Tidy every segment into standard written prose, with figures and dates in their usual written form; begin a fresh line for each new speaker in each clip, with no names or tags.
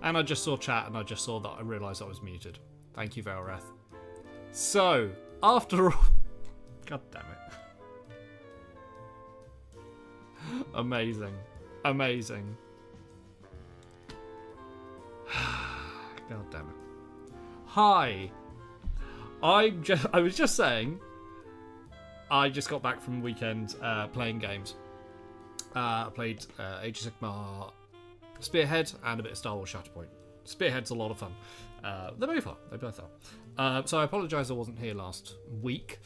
And I just saw chat, and I just saw that I realised I was muted. Thank you, Valrath. So, after all... God damn it. Amazing. Amazing. God damn it. Hi. I was just saying, I just got back from the weekend playing games. I played Age of Sigmar Spearhead and a bit of Star Wars Shatterpoint. Spearhead's a lot of fun. They both are. They both are. So I apologise I wasn't here last week.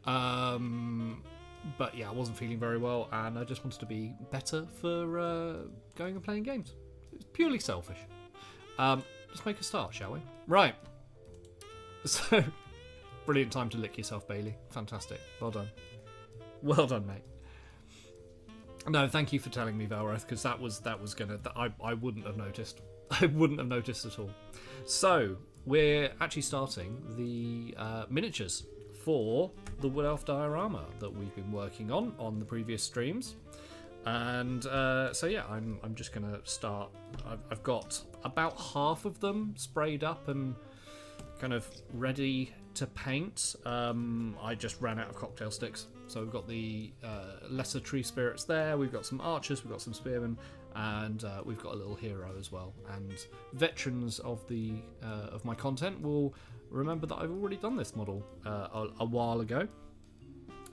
But yeah, I wasn't feeling very well, and I just wanted to be better for going and playing games. It's purely selfish. Let's make a start, shall we? Right. So, brilliant time to lick yourself, Bailey. Fantastic. Well done. Well done, mate. No, thank you for telling me, Valrath, because that was gonna... I wouldn't have noticed. I wouldn't have noticed at all. So, we're actually starting the miniatures for the Wood Elf diorama that we've been working on the previous streams. And so yeah, I'm just gonna start. I've got about half of them sprayed up and kind of ready to paint. I just ran out of cocktail sticks, so we've got the lesser tree spirits there. We've got some archers, we've got some spearmen, and we've got a little hero as well. And veterans of the of my content will remember that I've already done this model a while ago.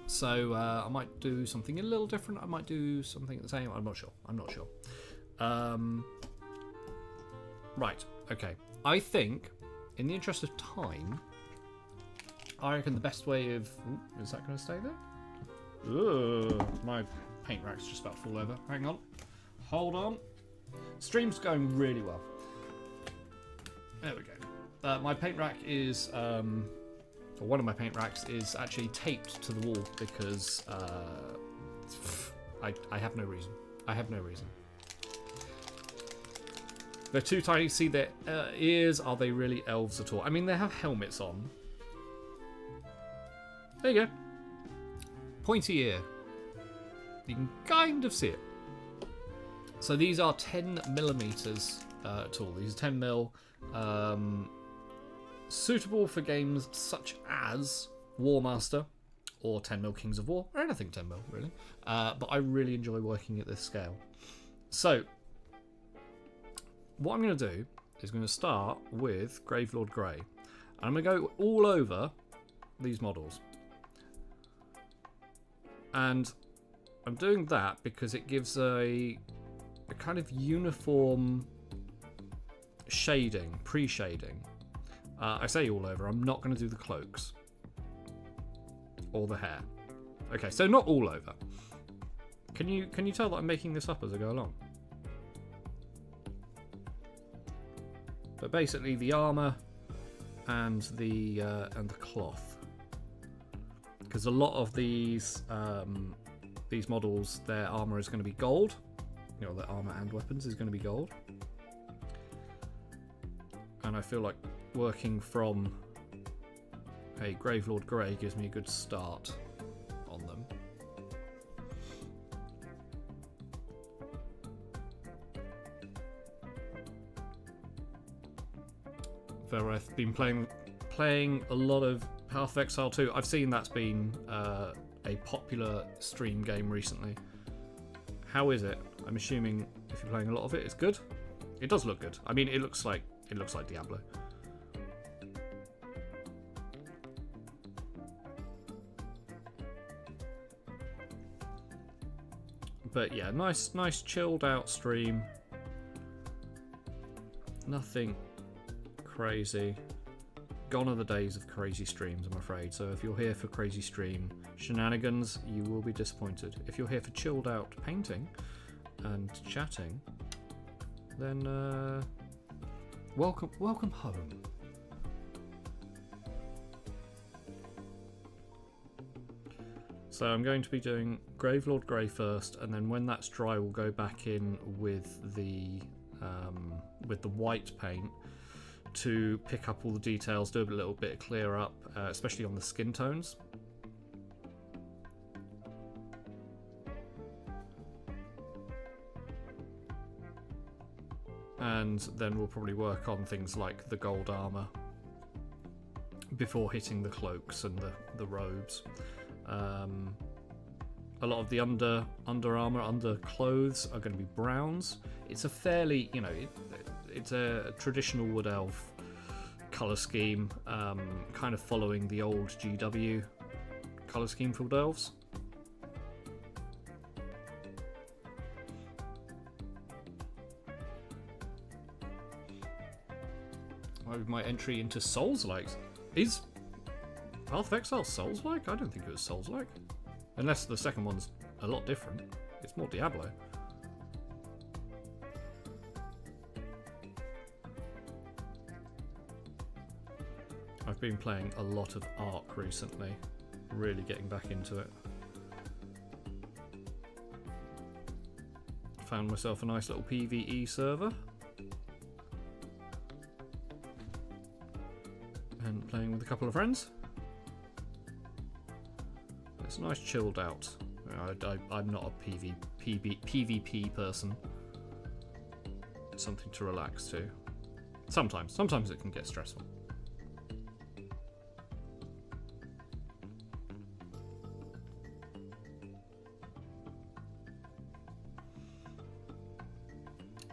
So I might do something a little different. I might do something the same. I'm not sure. Right. Okay. I think, in the interest of time, I reckon the best way of... Ooh, is that going to stay there? Ooh, my paint rack's just about to fall over. Hang on. Hold on. Stream's going really well. There we go. My paint rack is... or one of my paint racks is actually taped to the wall because I have no reason. I have no reason. They're too tiny. See their ears? Are they really elves at all? I mean, they have helmets on. There you go. Pointy ear. You can kind of see it. So these are 10mm tall. These are 10mm. Suitable for games such as War Master or 10mm Kings of War, or anything 10mm really. But I really enjoy working at this scale. So, what I'm going to do is going to start with Gravelord Grey. And I'm going to go all over these models. And I'm doing that because it gives a kind of uniform shading, pre-shading. I say all over. I'm not going to do the cloaks or the hair. Okay, so not all over. Can you tell that I'm making this up as I go along? But basically, the armor and the cloth, because a lot of these models, their armor is going to be gold. You know, their armor and weapons is going to be gold. And I feel like working from a Gravelord Grey gives me a good start on them. I've been playing a lot of Path of Exile 2. I've seen that's been a popular stream game recently. How is it? I'm assuming if you're playing a lot of it, it's good. It does look good. I mean, it looks like Diablo. But yeah, nice chilled out stream. Nothing crazy. Gone are the days of crazy streams, I'm afraid. So if you're here for crazy stream shenanigans, you will be disappointed. If you're here for chilled out painting and chatting, then welcome home. So I'm going to be doing Gravelord Grey first, and then when that's dry, we'll go back in with the white paint to pick up all the details, do a little bit of clear up, especially on the skin tones. and then we'll probably work on things like the gold armor before hitting the cloaks and the robes. A lot of the under armor, under clothes are going to be browns. It's a fairly, you know, it's a traditional wood elf color scheme, kind of following the old GW color scheme for wood elves. My entry into Souls-like. Is Path of Exile Souls-like? I don't think it was Souls-like. Unless the second one's a lot different. It's more Diablo. I've been playing a lot of Ark recently. Really getting back into it. Found myself a nice little PvE server. And playing with a couple of friends. It's nice chilled out. I'm not a PvP person. It's something to relax to. Sometimes it can get stressful.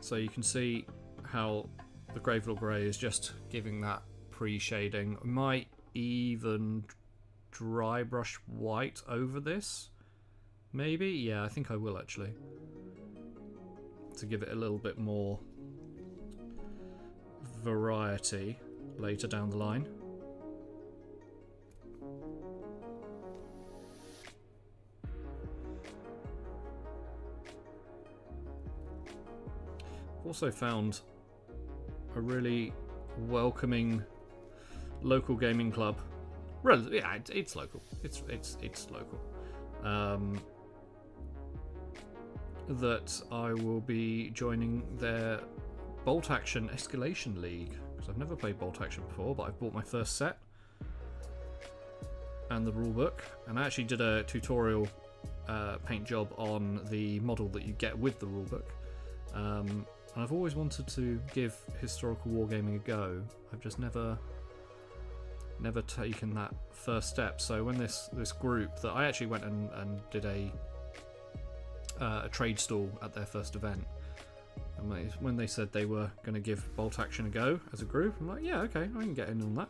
So you can see how the Gravelord Grey is just giving that pre-shading. I might even dry brush white over this. Maybe? Yeah, I think I will actually. To give it a little bit more variety later down the line. Also found a really welcoming local gaming club. Yeah, it's local. It's local. That I will be joining their Bolt Action Escalation League, because I've never played Bolt Action before, but I've bought my first set and the rulebook, and I actually did a tutorial paint job on the model that you get with the rulebook. And I've always wanted to give historical wargaming a go. I've just never taken that first step. So when this group that I actually went and did a trade stall at their first event, and when they said they were going to give Bolt Action a go as a group, I'm like, yeah, okay, I can get in on that.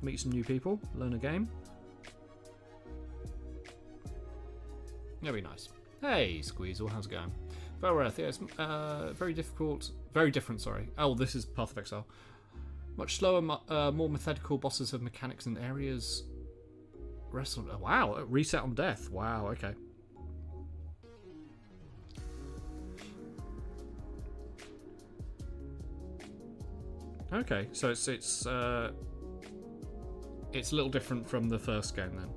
Meet some new people, learn a game. That'd be nice. Hey, Squeezle, how's it going? Velworth, yeah, it's very different, sorry. Oh, this is Path of Exile. Much slower, more methodical bosses have mechanics and areas. Oh, wow, reset on death. Wow, okay. Okay, so it's a little different from the first game then.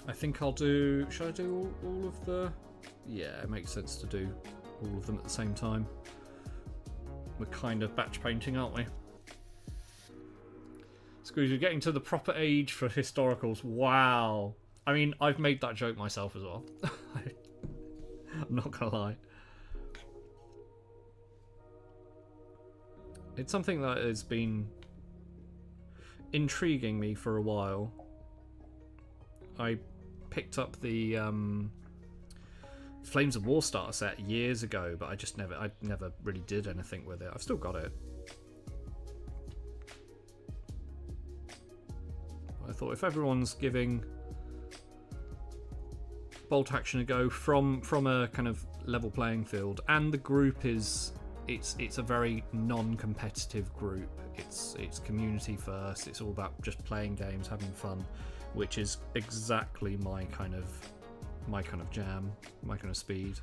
I think I'll do... Should I do all of the... Yeah, it makes sense to do all of them at the same time. We're kind of batch painting, aren't we? Screws, you're getting to the proper age for historicals. Wow. I mean, I've made that joke myself as well. I'm not gonna lie. It's something that has been intriguing me for a while. I picked up the Flames of War starter set years ago, but I never really did anything with it. I've still got it. I thought if everyone's giving Bolt Action a go from a kind of level playing field, and the group is it's a very non-competitive group. It's community first. It's all about just playing games, having fun, which is exactly my kind of jam, my kind of speed.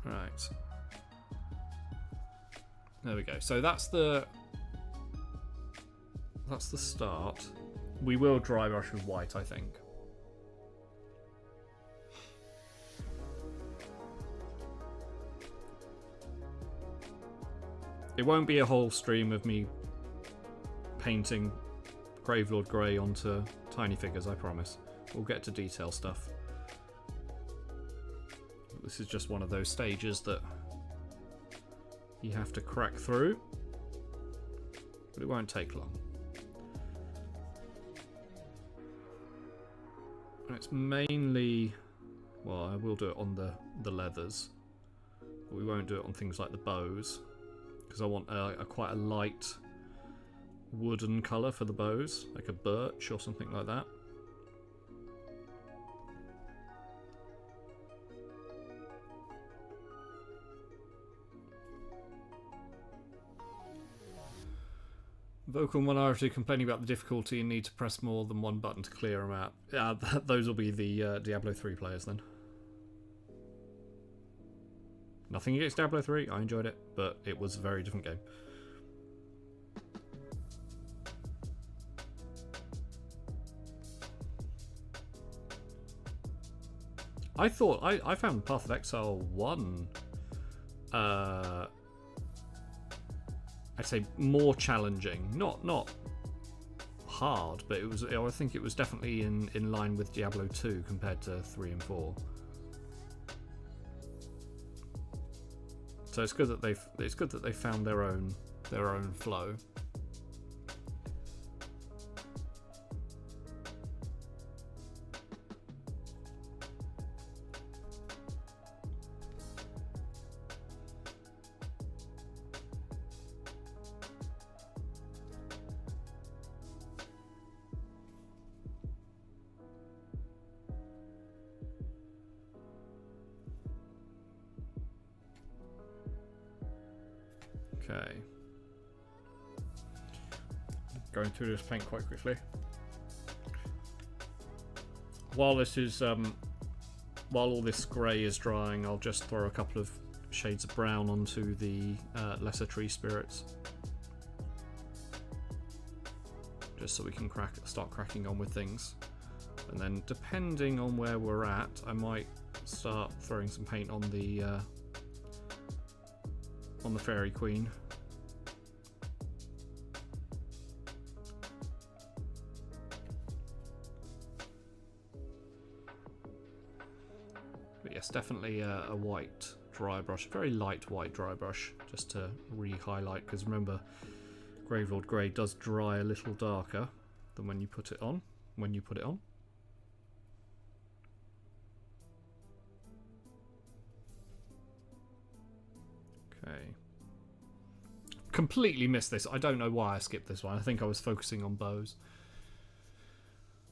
Right. There we go. So that's the start. We will dry brush with white, I think. It won't be a whole stream of me painting Gravelord Grey onto tiny figures, I promise. We'll get to detail stuff. This is just one of those stages that you have to crack through, but it won't take long. And it's mainly, well, I will do it on the leathers, but we won't do it on things like the bows, because I want quite a light wooden colour for the bows, like a birch or something like that. Vocal minority complaining about the difficulty and need to press more than one button to clear a map. Yeah, those will be the Diablo 3 players then. Nothing against Diablo 3, I enjoyed it, but it was a very different game. I thought, I found Path of Exile 1, I'd say more challenging. Not hard, but it was, I think it was definitely in line with Diablo 2 compared to 3 and 4. So it's good that they found their own flow. Okay. Going through this paint quite quickly. While this is while all this grey is drying, I'll just throw a couple of shades of brown onto the lesser tree spirits, just so we can start cracking on with things. And then, depending on where we're at, I might start throwing some paint on the Fairy Queen. But yes, definitely a white dry brush, a very light white dry brush, just to re-highlight, because remember, Gravelord Grey does dry a little darker than when you put it on. Okay. Completely missed this. I don't know why I skipped this one. I think I was focusing on bows.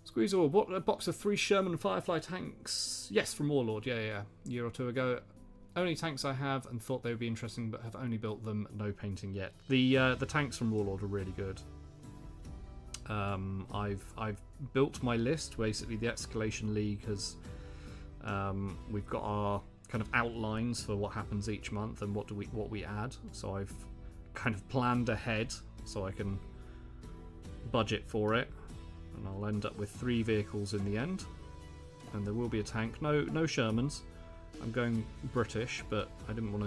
Squeeze all. What, a box of 3 Sherman Firefly tanks? Yes, from Warlord. Yeah. A year or two ago. Only tanks I have, and thought they would be interesting, but have only built them. No painting yet. The tanks from Warlord are really good. I've built my list. Basically, the Escalation League has. We've got our kind of outlines for what happens each month and what we add. So I've kind of planned ahead so I can budget for it, and I'll end up with 3 vehicles in the end, and there will be a tank. No Shermans. I'm going British, but I didn't want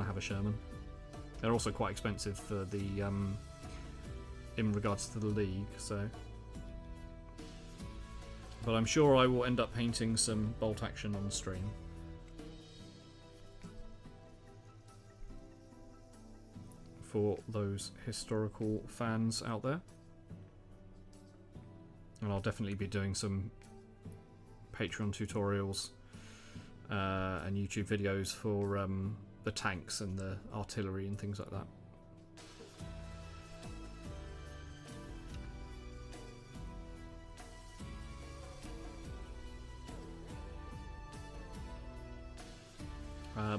to have a Sherman. They're also quite expensive for the in regards to the league, so. But I'm sure I will end up painting some bolt action on stream. For those historical fans out there. And I'll definitely be doing some Patreon tutorials and YouTube videos for the tanks and the artillery and things like that.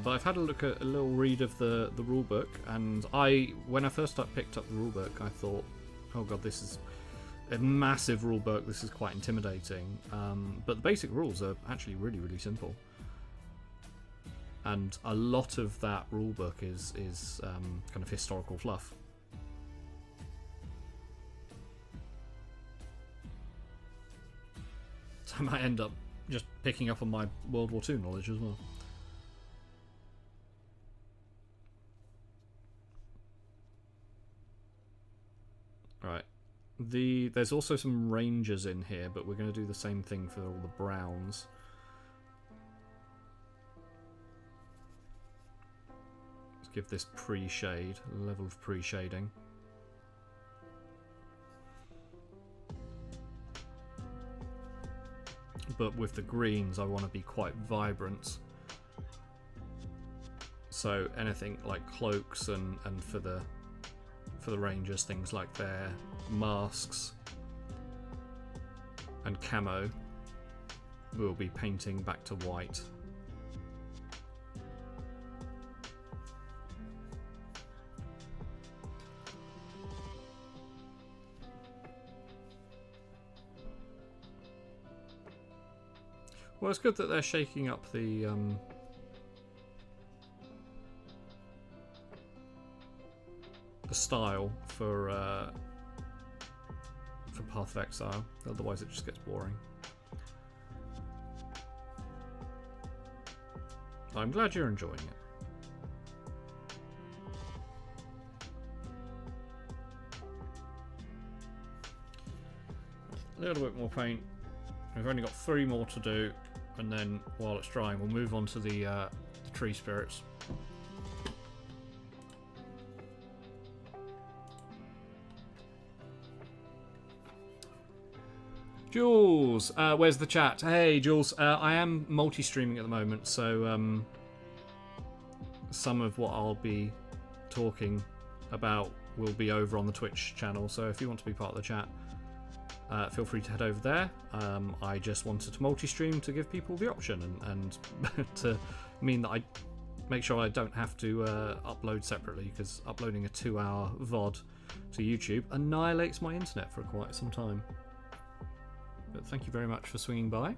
But I've had a little read of the rulebook, and when I first picked up the rulebook, I thought, oh god, this is a massive rulebook. This is quite intimidating. But the basic rules are actually really, really simple, and a lot of that rulebook is kind of historical fluff. So I might end up just picking up on my World War II knowledge as well. There's also some rangers in here, but we're going to do the same thing for all the browns. Let's give this pre-shade, level of pre-shading. But with the greens, I want to be quite vibrant. So anything like cloaks and for the rangers, things like their masks and camo, we'll be painting back to white. Well, it's good that they're shaking up the style for Path of Exile. Otherwise, it just gets boring. I'm glad you're enjoying it. A little bit more paint. We've only got 3 more to do, and then while it's drying, we'll move on to the tree spirits. Jules, where's the chat? Hey, Jules, I am multi-streaming at the moment, so some of what I'll be talking about will be over on the Twitch channel, so if you want to be part of the chat, feel free to head over there. I just wanted to multi-stream to give people the option and to mean that I make sure I don't have to upload separately, because uploading a 2-hour VOD to YouTube annihilates my internet for quite some time. But thank you very much for swinging by.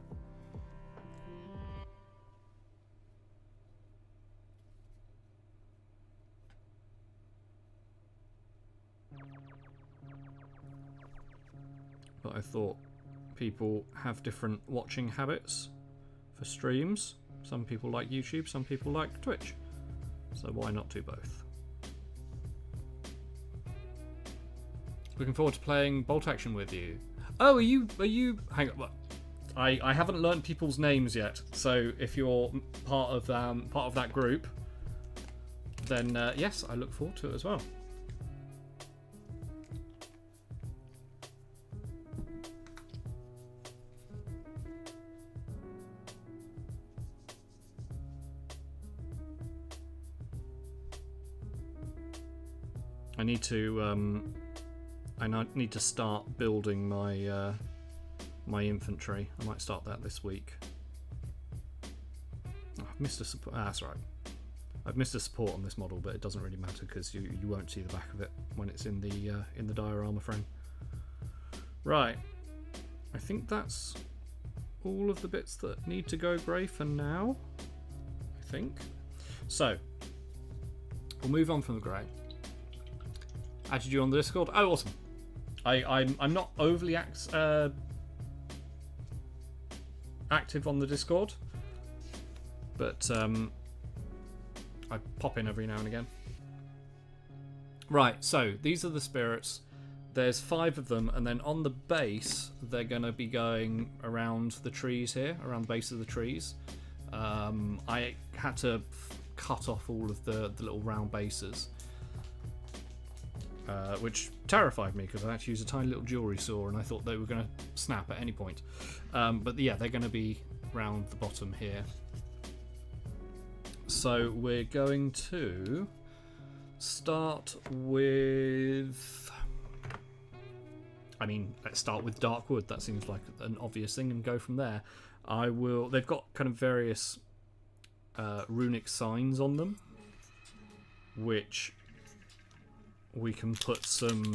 But I thought people have different watching habits for streams. Some people like YouTube, some people like Twitch. So why not do both? Looking forward to playing Bolt Action with you. Oh, are you? Hang on. I haven't learned people's names yet. So if you're part of that group, then yes, I look forward to it as well. I need to start building my my infantry. I might start that this week. Oh, I've missed a support. That's right. I've missed a support on this model, but it doesn't really matter because you won't see the back of it when it's in the diorama frame. Right. I think that's all of the bits that need to go grey for now. I think. So we'll move on from the grey. Added you on the Discord. Oh, awesome. I'm not overly active on the Discord, but I pop in every now and again. Right, so these are the spirits. There's 5 of them, and then on the base, they're going to be going around the trees here, around the base of the trees. I had to cut off all of the little round bases. Which terrified me because I had to use a tiny little jewellery saw and I thought they were going to snap at any point. But yeah, they're going to be round the bottom here. So we're going to start with... I mean, let's start with dark wood. That seems like an obvious thing, and go from there. They've got kind of various runic signs on them, which we can put some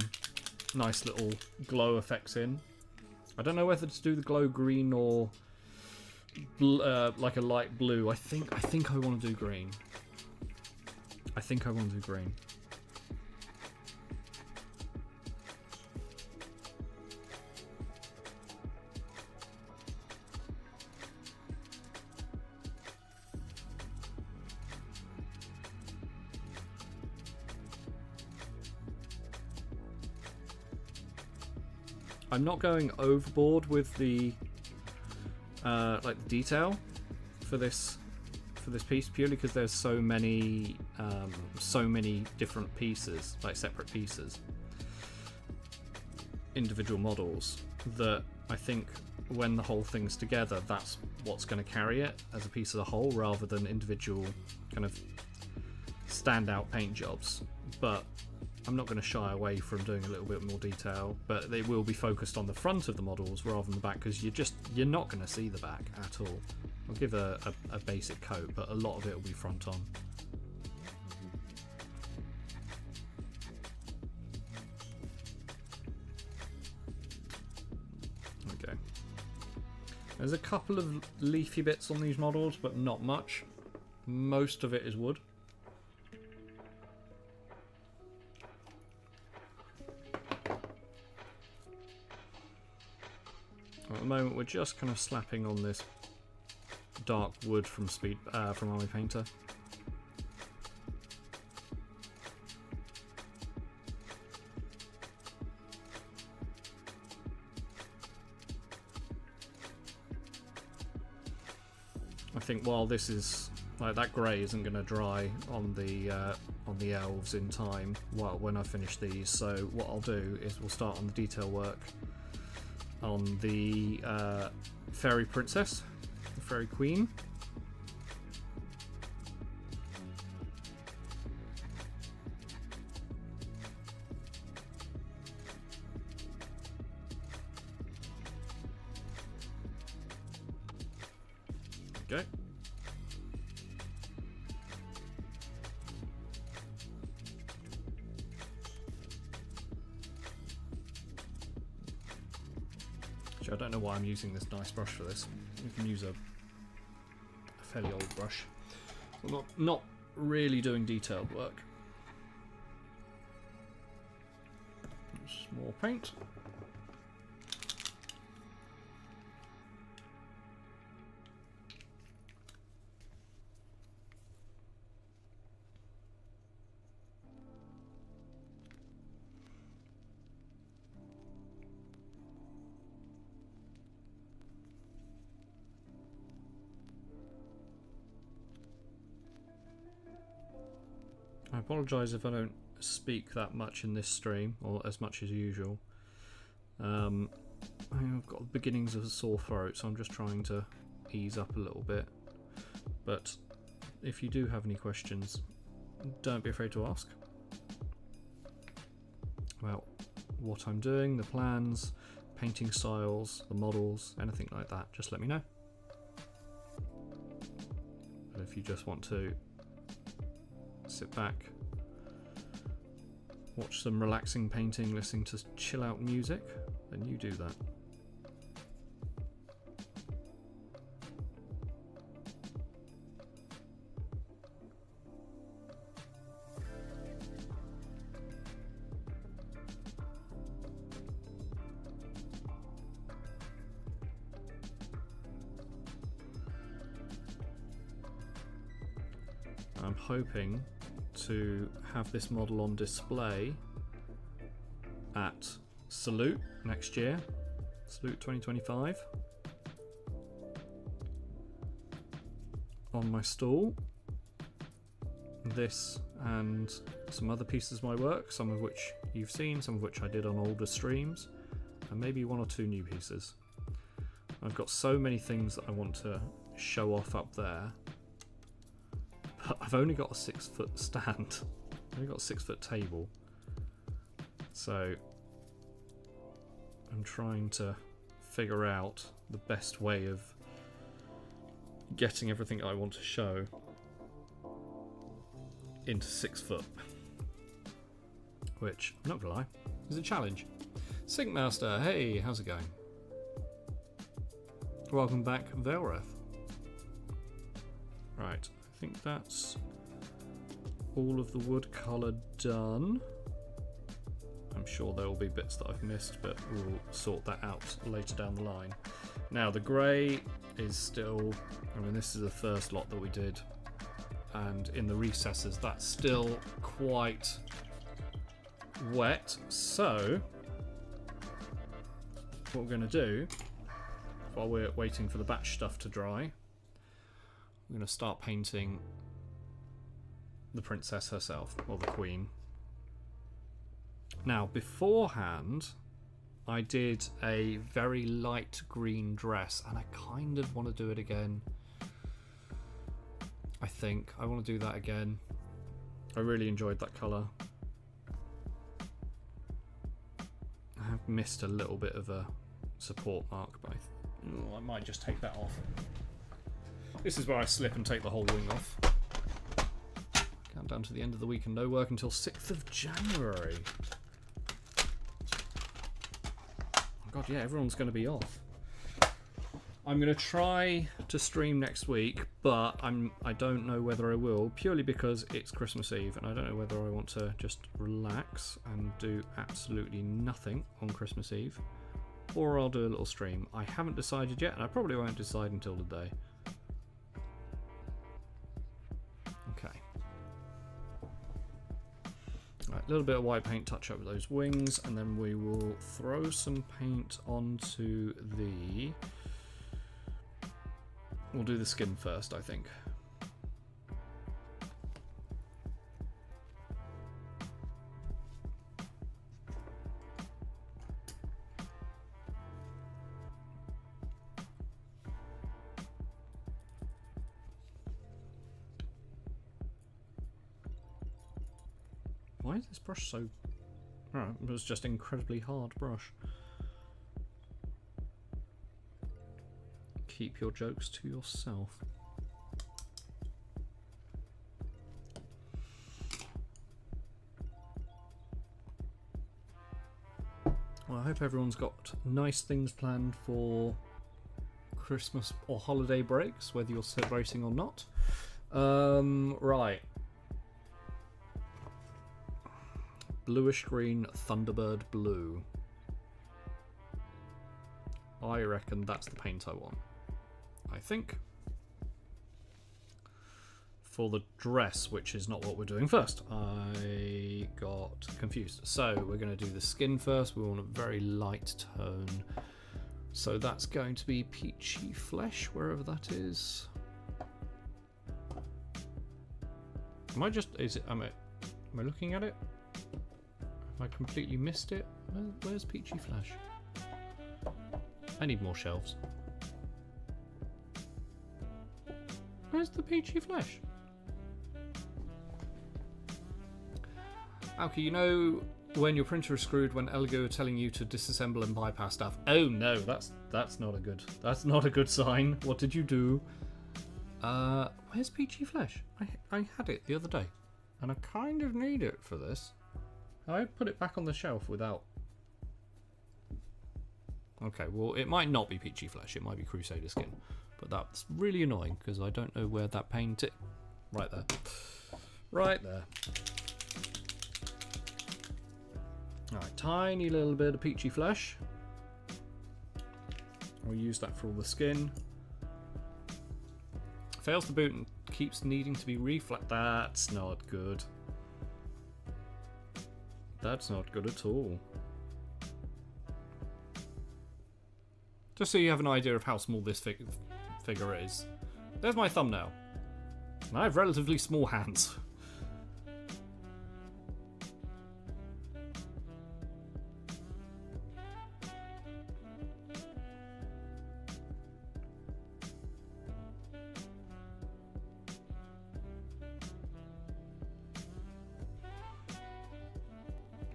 nice little glow effects in. I don't know whether to do the glow green or like a light blue. I think I want to do green. I think I want to do green. I'm not going overboard with the like the detail for this piece, purely because there's so many different pieces, like separate pieces, individual models, that I think when the whole thing's together, that's what's going to carry it as a piece as a whole, rather than individual kind of standout paint jobs. But I'm not going to shy away from doing a little bit more detail, but they will be focused on the front of the models rather than the back, because you're not going to see the back at all. I'll give a basic coat, but a lot of it will be front on. Okay. There's a couple of leafy bits on these models, but not much. Most of it is wood. At the moment, we're just kind of slapping on this dark wood from Army Painter. I think while this is like that grey isn't going to dry on the elves in time, when I finish these. So what I'll do is we'll start on the detail work on the fairy princess, the fairy queen. Okay. I don't know why I'm using this nice brush for this. You can use a fairly old brush. I'm not really doing detailed work. Just more paint. I apologise if I don't speak that much in this stream, or as much as usual. I've got the beginnings of a sore throat, so I'm just trying to ease up a little bit. But if you do have any questions, don't be afraid to ask. Well, what I'm doing, the plans, painting styles, the models, anything like that, just let me know. But if you just want to sit back, watch some relaxing painting, listening to chill out music, then you do that. I'm hoping to have this model on display at Salute next year, Salute 2025, on my stall. This and some other pieces of my work, some of which you've seen, some of which I did on older streams, and maybe one or two new pieces. I've got so many things that I want to show off up there. I've only got a 6-foot stand. I've only got a 6-foot table. So I'm trying to figure out the best way of getting everything I want to show into 6 foot. Which, I'm not gonna lie, is a challenge. Syncmaster, hey, how's it going? Welcome back, Velreth. Right. I think that's all of the wood colour done. I'm sure there will be bits that I've missed, but we'll sort that out later down the line. Now the grey is still, I mean, this is the first lot that we did, and in the recesses that's still quite wet, so what we're going to do, while we're waiting for the batch stuff to dry, we're going to start painting the princess herself, or the queen. Now, beforehand, I did a very light green dress, and I kind of want to do it again. I think I want to do that again. I really enjoyed that colour. I have missed a little bit of a support mark, but I might just take that off. This is where I slip and take the whole wing off. Countdown to the end of the week and no work until 6th of January. Oh God, yeah, everyone's going to be off. I'm going to try to stream next week, but I don't know whether I will, purely because it's Christmas Eve, and I don't know whether I want to just relax and do absolutely nothing on Christmas Eve, or I'll do a little stream. I haven't decided yet, and I probably won't decide until the day. Okay. Right, a little bit of white paint touch up with those wings, and then we will throw some paint onto the... We'll do the skin first, I think. Why is this brush so... Oh, it was just an incredibly hard brush. Keep your jokes to yourself. Well, I hope everyone's got nice things planned for Christmas or holiday breaks, whether you're celebrating or not. Right. Bluish green Thunderbird blue. I reckon that's the paint I want. I think. For the dress, which is not what we're doing first. I got confused. So we're going to do the skin first. We want a very light tone. So that's going to be peachy flesh, wherever that is. Am I just... am I looking at it? Have I completely missed it? Where's peachy flesh? I need more shelves. Where's the peachy flesh? Alki, you know when your printer is screwed when Elgo are telling you to disassemble and bypass stuff? Oh no, that's not a good sign. What did you do? Where's peachy flesh? I had it the other day, and I kind of need it for this. I put it back on the shelf without. Okay, well, it might not be peachy flesh. It might be Crusader skin. But that's really annoying because I don't know where that paint is. Right there. Right there. Alright, tiny little bit of peachy flesh. We'll use that for all the skin. Fails to boot and keeps needing to be reflat. That's not good. That's not good at all. Just so you have an idea of how small this figure is. There's my thumbnail. And I have relatively small hands.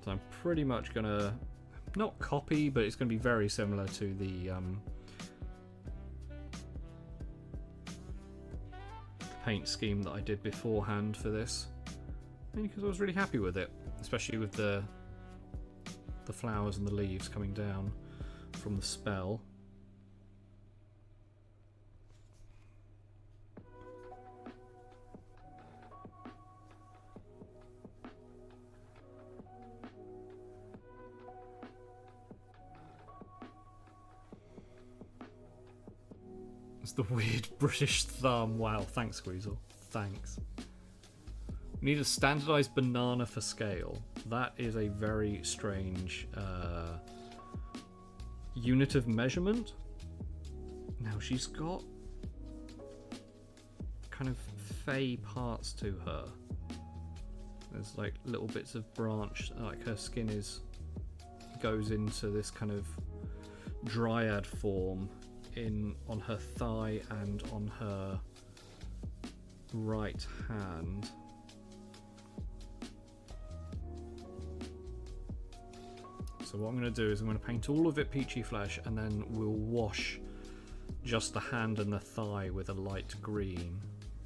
So I'm pretty much gonna not copy, but it's going to be very similar to the paint scheme that I did beforehand for this, because I was really happy with it, especially with the flowers and the leaves coming down from the spell. The weird British thumb. Wow, thanks, Squeezel. Thanks. We need a standardized banana for scale. That is a very strange unit of measurement. Now she's got kind of fey parts to her. There's like little bits of branch, like her skin goes into this kind of dryad form on her thigh and on her right hand. So what I'm going to do is I'm going to paint all of it peachy flesh, and then we'll wash just the hand and the thigh with a light green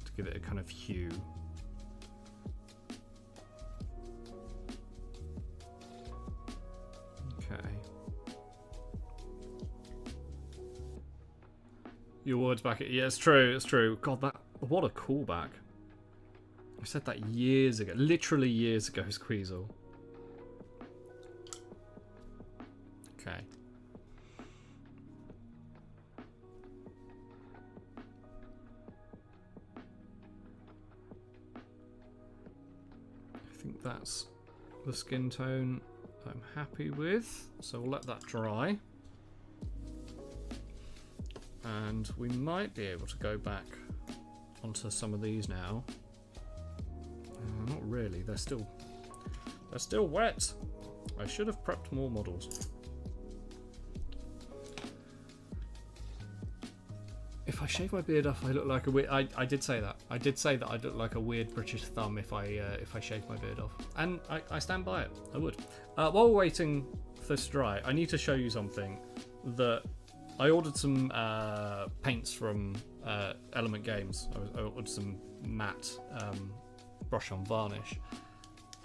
to give it a kind of hue. Okay. Your words back at... Yeah, it's true, it's true. God, what a callback. I said that years ago, literally years ago, Squeezle. Okay. I think that's the skin tone I'm happy with, so we'll let that dry. And we might be able to go back onto some of these now. Not really, they're still wet. I should have prepped more models. If I shave my beard off, I look like a weird... I did say that. I did say that I look like a weird British thumb if I shave my beard off. And I stand by it. I would. While we're waiting for this to dry, I need to show you something that... I ordered some paints from Element Games. I ordered some matte brush on varnish.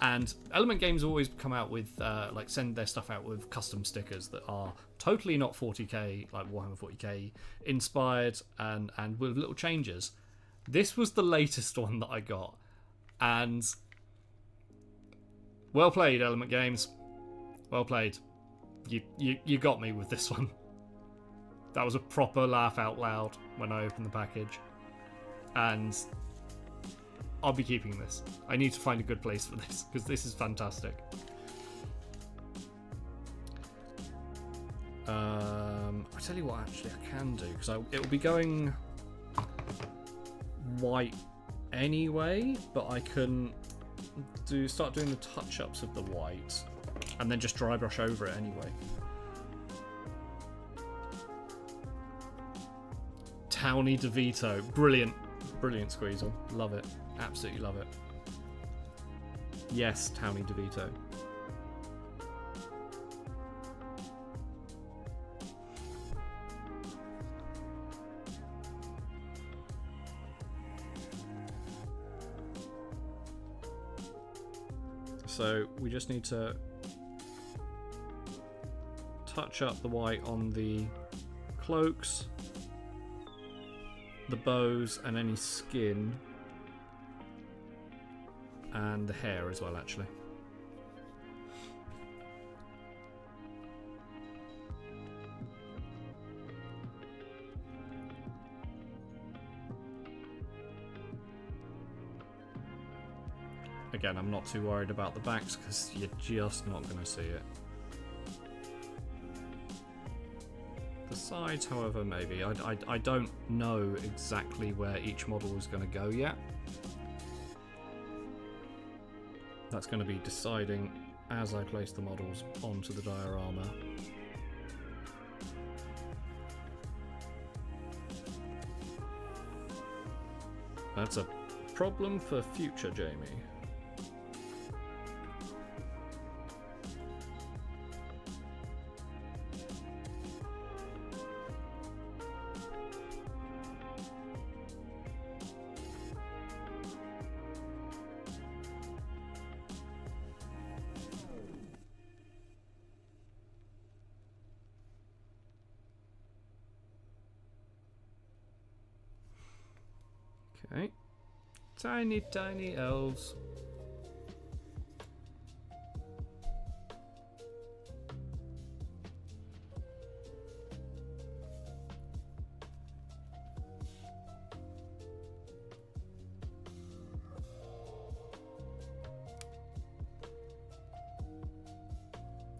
And Element Games always come out with, like, send their stuff out with custom stickers that are totally not 40k, like Warhammer 40k inspired, and with little changes. This was the latest one that I got, and well played, Element Games. Well played. You got me with this one. That was a proper laugh out loud when I opened the package, and I'll be keeping this. I need to find a good place for this, because this is fantastic. I tell you what, actually, I can do, because it will be going white anyway, but I can start doing the touch-ups of the white, and then just dry brush over it anyway. Towny DeVito. Brilliant. Brilliant, Squeezle. Love it. Absolutely love it. Yes, Towny DeVito. So we just need to touch up the white on the cloaks, the bows, and any skin, and the hair as well, actually. Again, I'm not too worried about the backs because you're just not going to see it. The sides, however, maybe. I don't know exactly where each model is going to go yet. That's going to be deciding as I place the models onto the diorama. That's a problem for future Jamie. Okay, tiny, tiny elves.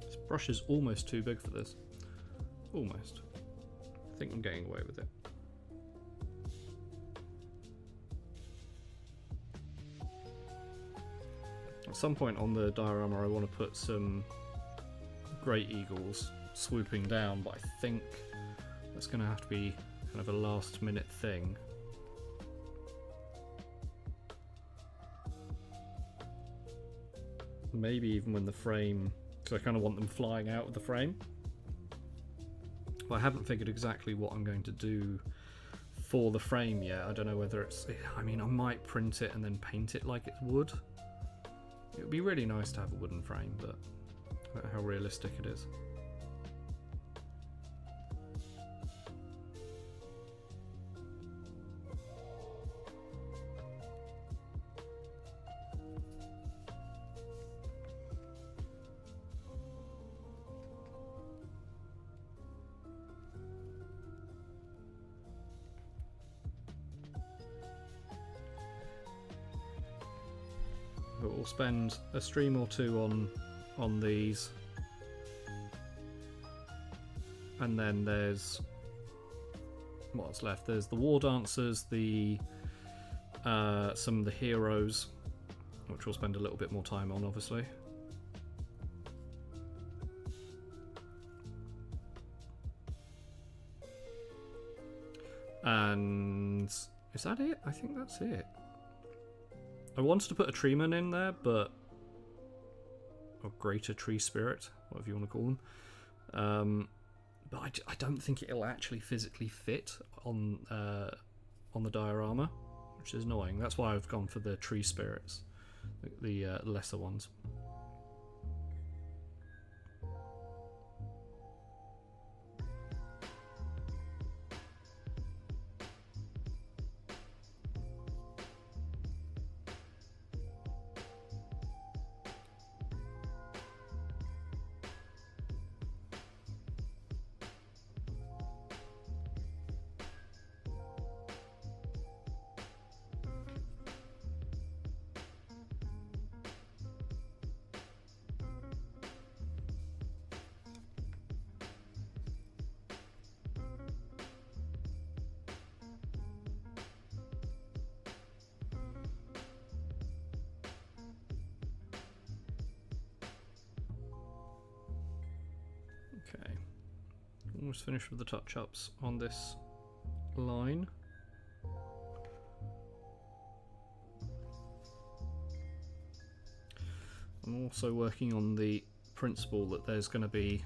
This brush is almost too big for this. Almost. I think I'm getting away with it. At some point on the diorama I want to put some great eagles swooping down, but I think that's going to have to be kind of a last minute thing. Maybe even when the frame, because I kind of want them flying out of the frame. But I haven't figured exactly what I'm going to do for the frame yet. I don't know whether it's, I mean, I might print it and then paint it like it's wood. It would be really nice to have a wooden frame, but I don't know how realistic it is. But we'll spend a stream or two on these, and then there's what's left. There's the war dancers, the some of the heroes, which we'll spend a little bit more time on, obviously. And is that it? I think that's it. I wanted to put a treeman in there, but or greater tree spirit, whatever you want to call them. But I don't think it'll actually physically fit on the diorama, which is annoying. That's why I've gone for the tree spirits, the lesser ones. Okay, almost finished with the touch-ups on this line. I'm also working on the principle that there's going to be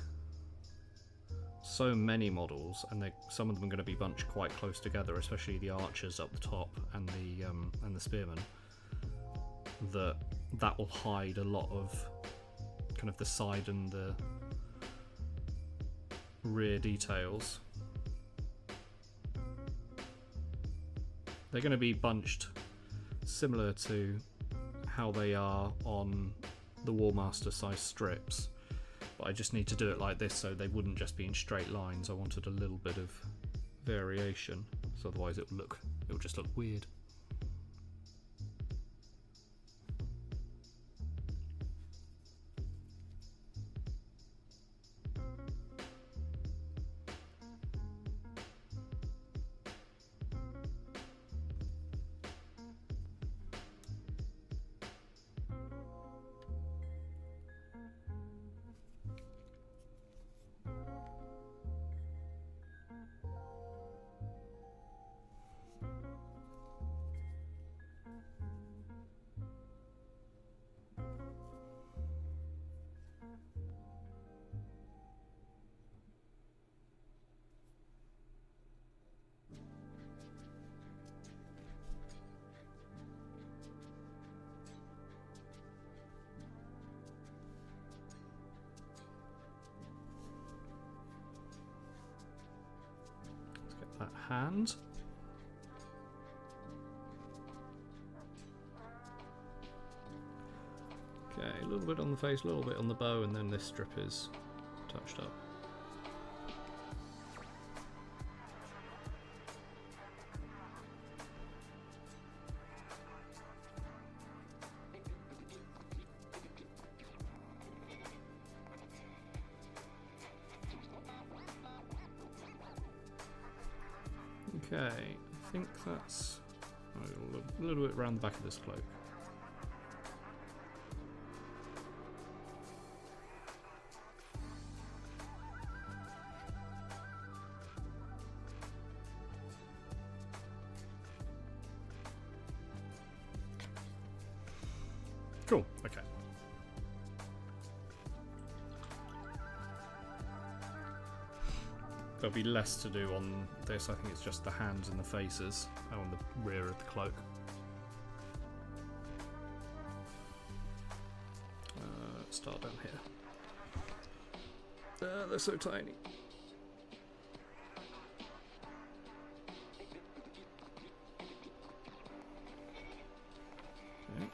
so many models, and some of them are going to be bunched quite close together, especially the archers up the top and the spearmen. That will hide a lot of kind of the side and the rear details. They're going to be bunched similar to how they are on the War Master size strips, but I just need to do it like this so they wouldn't just be in straight lines. I wanted a little bit of variation, so otherwise it will just look weird. That hand. Okay, a little bit on the face, a little bit on the bow, and then this strip is touched up. Okay, I think that's a little bit around the back of this cloak. Cool, okay. There'll be less to do on this. I think it's just the hands and the faces on the rear of the cloak. Let's start down here. They're so tiny. Okay.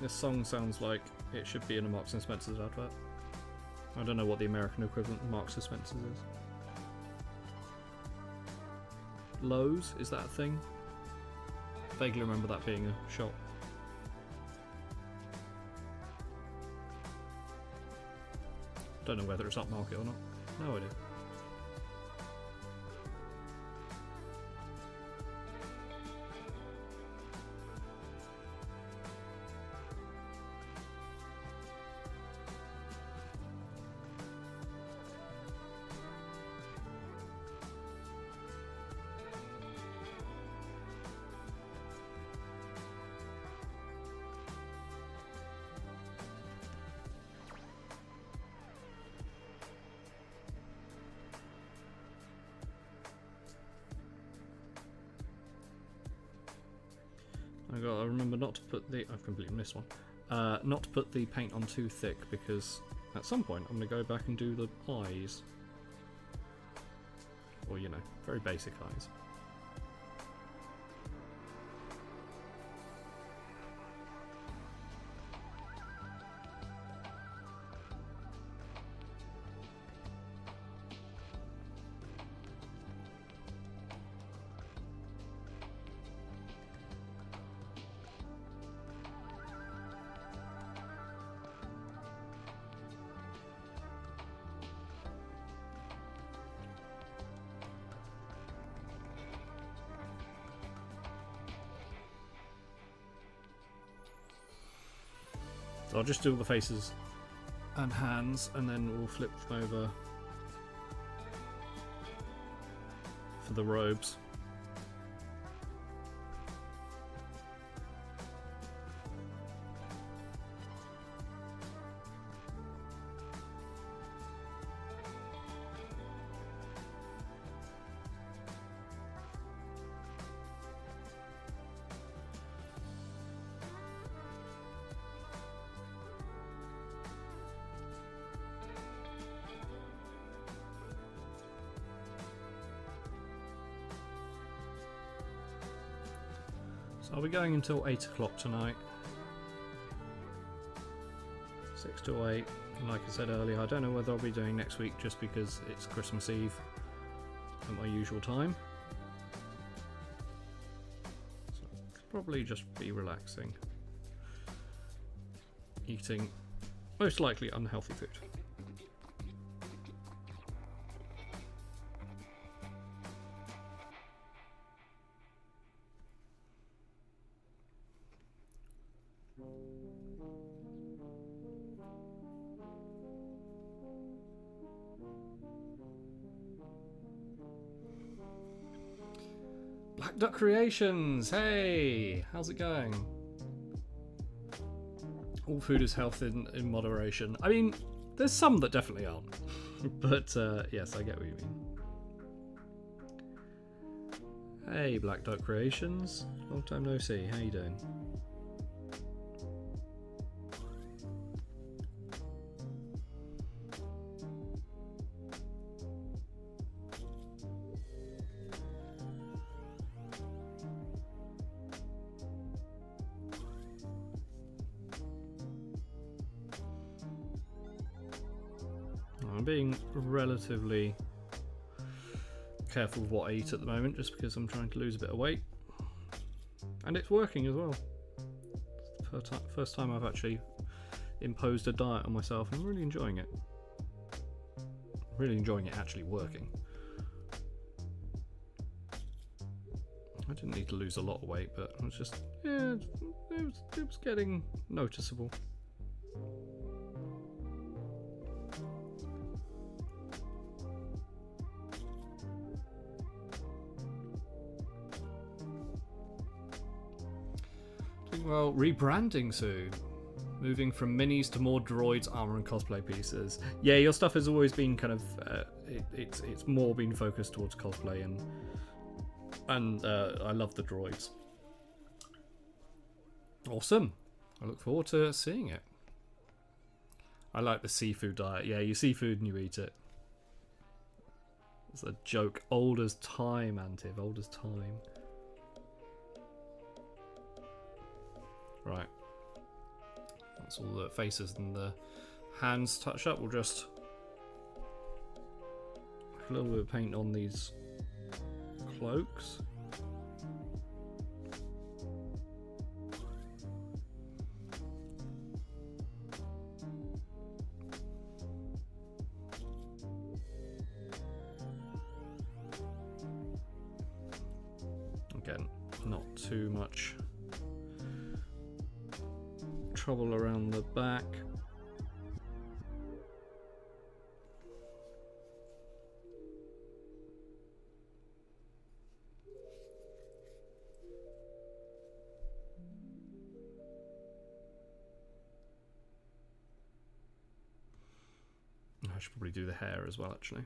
This song sounds like it should be in a Marks and Spencer's advert. I don't know what the American equivalent of Marks and Spencer's is. Lowe's, is that a thing? Vaguely remember that being a shop. Don't know whether it's upmarket or not. No idea. I remember not to put the... I've completely missed one. Not to put the paint on too thick, because at some point I'm going to go back and do the eyes. Or, you know, very basic eyes. So I'll just do all the faces and hands, and then we'll flip over for the robes. So I'll be going until 8 o'clock tonight. 6 to 8. And like I said earlier, I don't know whether I'll be doing next week just because it's Christmas Eve at my usual time. So I'll probably just be relaxing. Eating most likely unhealthy food. Black Duck Creations, hey, how's it going? All food is health in moderation. I mean, there's some that definitely aren't, but yes, I get what you mean. Hey, Black Duck Creations, long time no see. How you doing? I'm being relatively careful with what I eat at the moment just because I'm trying to lose a bit of weight, and it's working as well. It's the first time I've actually imposed a diet on myself. I'm really enjoying it. Really enjoying it actually working. I didn't need to lose a lot of weight, but it was just, yeah, it was getting noticeable. Doing well, rebranding soon. Moving from minis to more droids, armor, and cosplay pieces. Yeah, your stuff has always been kind of, it's more been focused towards cosplay, and I love the droids. Awesome. I look forward to seeing it. I like the seafood diet. Yeah, you see food and you eat it. It's a joke. Old as time, Antiv. Old as time. Right. That's all the faces and the hands touched up. We'll just put a little bit of paint on these cloaks. Again, not too much trouble around the back. I should probably do the hair as well, actually.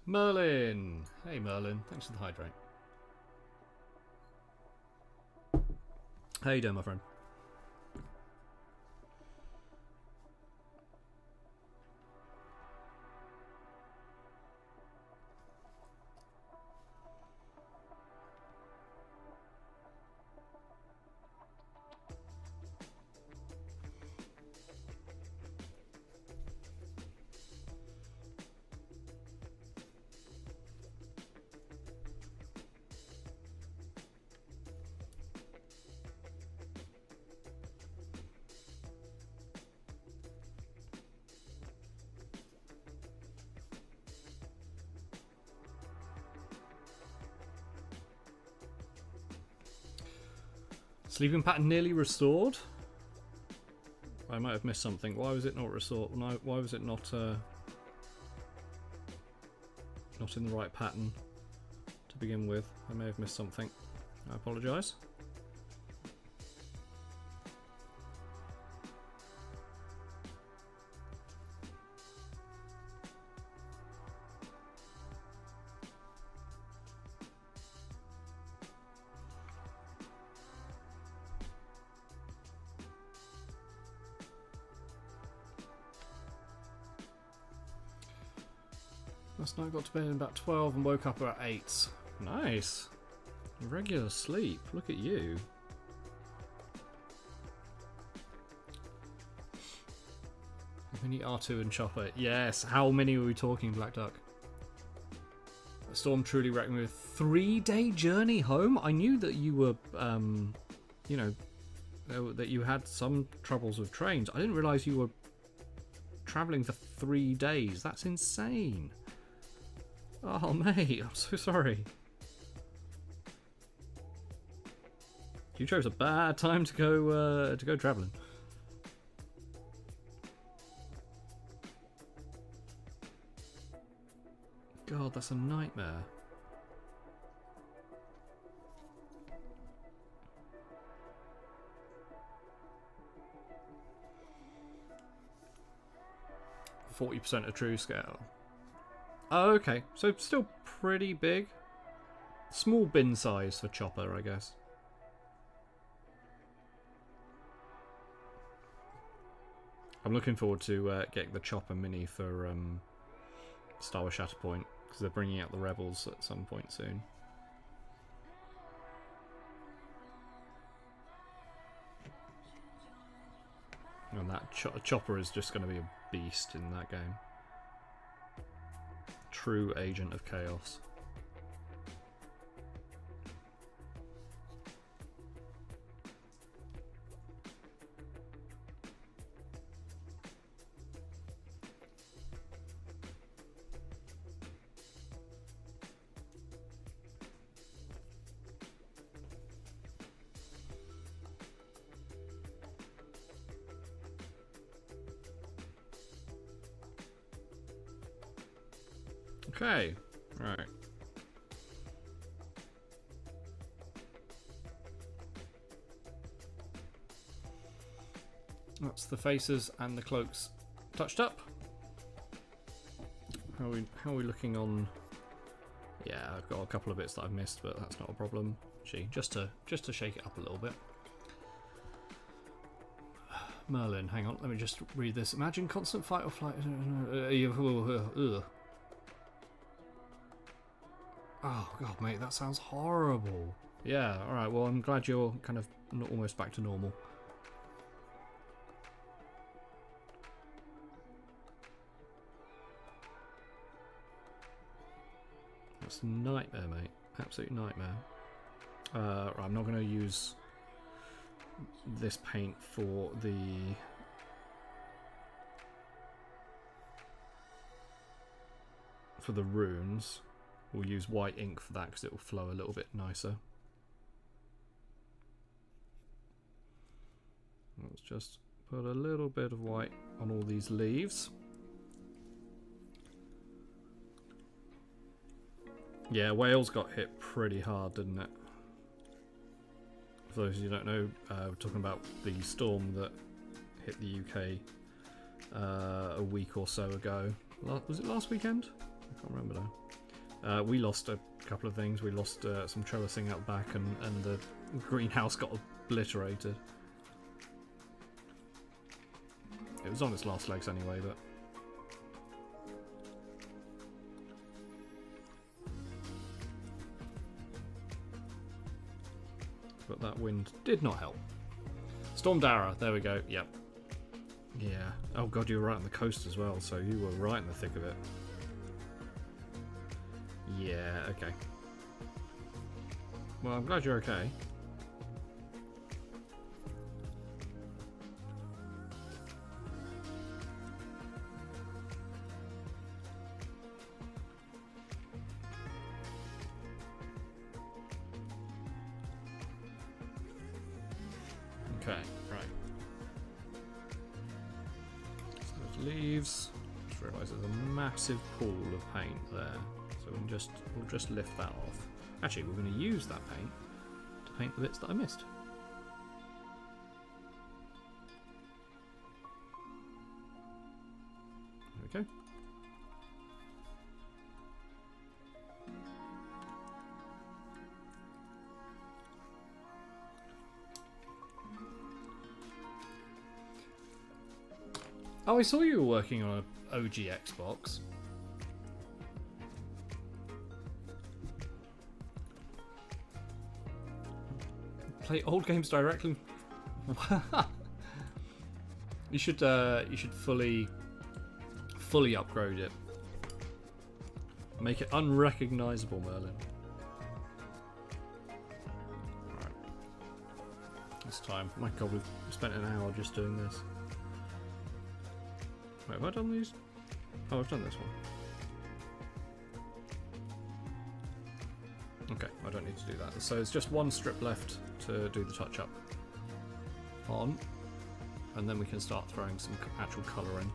Merlin! Hey Merlin, thanks for the hydrate. How you doing, my friend? Sleeping pattern nearly restored? I might have missed something. Why was it not restored? No, why was it not not in the right pattern to begin with? I may have missed something. I apologise. Last night I got to bed at about 12 and woke up at 8. Nice. Regular sleep. Look at you. Mini R2 and Chopper. Yes. How many were we talking, Black Duck? A storm truly wrecked me with a 3-day journey home. I knew that you were, you know, that you had some troubles with trains. I didn't realise you were travelling for 3 days. That's insane. Oh, mate, I'm so sorry. You chose a bad time to go travelling. God, that's a nightmare. %40 of true scale. Oh, okay. So still pretty big. Small bin size for Chopper, I guess. I'm looking forward to getting the Chopper Mini for Star Wars Shatterpoint, because they're bringing out the Rebels at some point soon. And that chopper is just going to be a beast in that game. True agent of chaos. Okay, right. That's the faces and the cloaks touched up. How are we looking on? Yeah, I've got a couple of bits that I've missed, but that's not a problem. Actually, just to shake it up a little bit. Merlin, hang on, let me just read this. Imagine constant fight or flight. Oh god, mate, that sounds horrible. Yeah, alright, well I'm glad you're kind of almost back to normal. That's a nightmare, mate. Absolute nightmare. Right, I'm not going to use this paint for the runes. We'll use white ink for that because it will flow a little bit nicer. Let's just put a little bit of white on all these leaves. Yeah, Wales got hit pretty hard, didn't it? For those of you who don't know, we're talking about the storm that hit the UK a week or so ago. Was it last weekend? I can't remember now. We lost a couple of things. We lost some trellising out back, and the greenhouse got obliterated. It was on its last legs anyway, but that wind did not help. Storm Dara, there we go. Yep. Yeah. Oh god, you were right on the coast as well, so you were right in the thick of it. Yeah, okay. Well, I'm glad you're okay. Okay, right. So those leaves. Just realised there's a massive pool of paint there. So we'll just lift that off. Actually, we're going to use that paint to paint the bits that I missed. There we go. Oh, I saw you were working on an OG Xbox. Play old games directly. You should fully upgrade it. Make it unrecognizable, Merlin. Alright. This time. My god, we've spent an hour just doing this. Wait, have I done these? Oh, I've done this one. Okay, I don't need to do that. So it's just one strip left to do the touch up on, and then we can start throwing some actual colour in.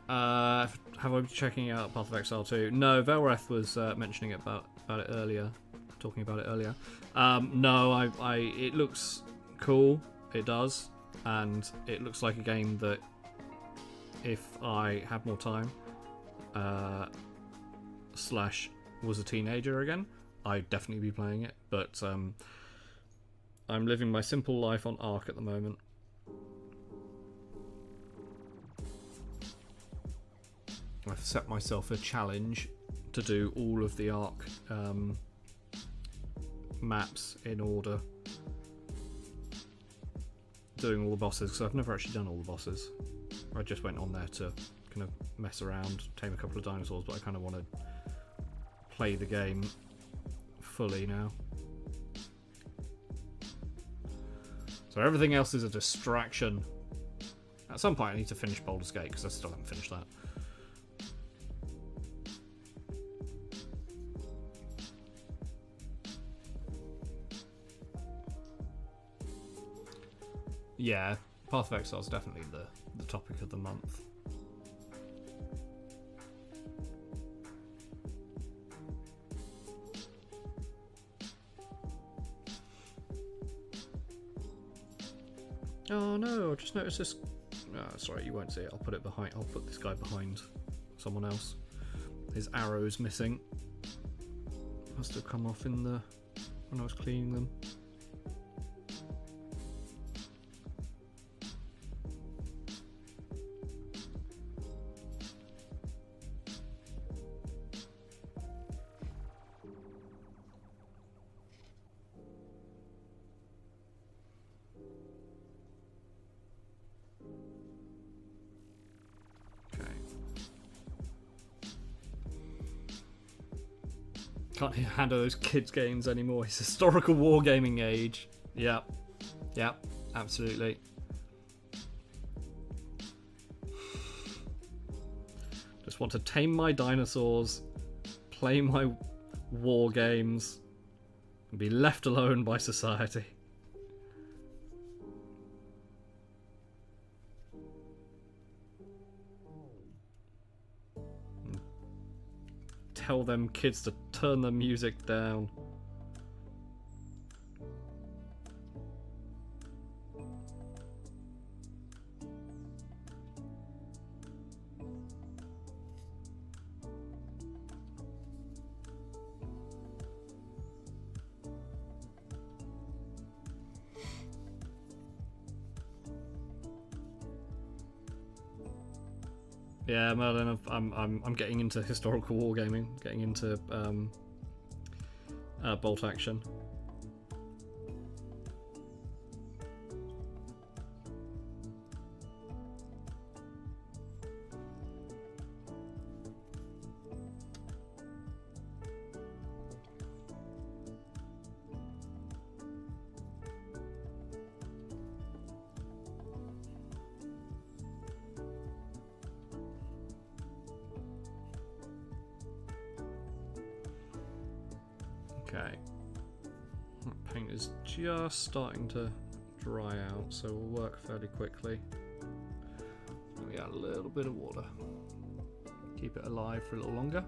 Have I been checking out Path of Exile 2? No, Velreth was mentioning about it earlier, talking about it earlier. No, it looks cool. It does. And it looks like a game that, if I had more time, slash was a teenager again, I'd definitely be playing it. But I'm living my simple life on Ark at the moment. I've set myself a challenge to do all of the Ark maps in order, doing all the bosses, because I've never actually done all the bosses. I just went on there to kind of mess around, tame a couple of dinosaurs, but I kind of want to play the game fully now. So everything else is a distraction. At some point I need to finish Baldur's Gate, because I still haven't finished that. Yeah, Path of Exile is definitely the topic of the month. Oh no, I just noticed this. Oh, sorry, you won't see it. I'll put it behind. I'll put this guy behind someone else. His arrow's missing. Must have come off in the when I was cleaning them. Can't handle those kids' games anymore. It's historical wargaming age. Yep. Yep. Absolutely. Just want to tame my dinosaurs, play my war games, and be left alone by society. Tell them kids to turn the music down. Yeah, Merlin, I'm getting into historical wargaming, getting into bolt action. Okay, that paint is just starting to dry out, so we'll work fairly quickly. We add a little bit of water, keep it alive for a little longer.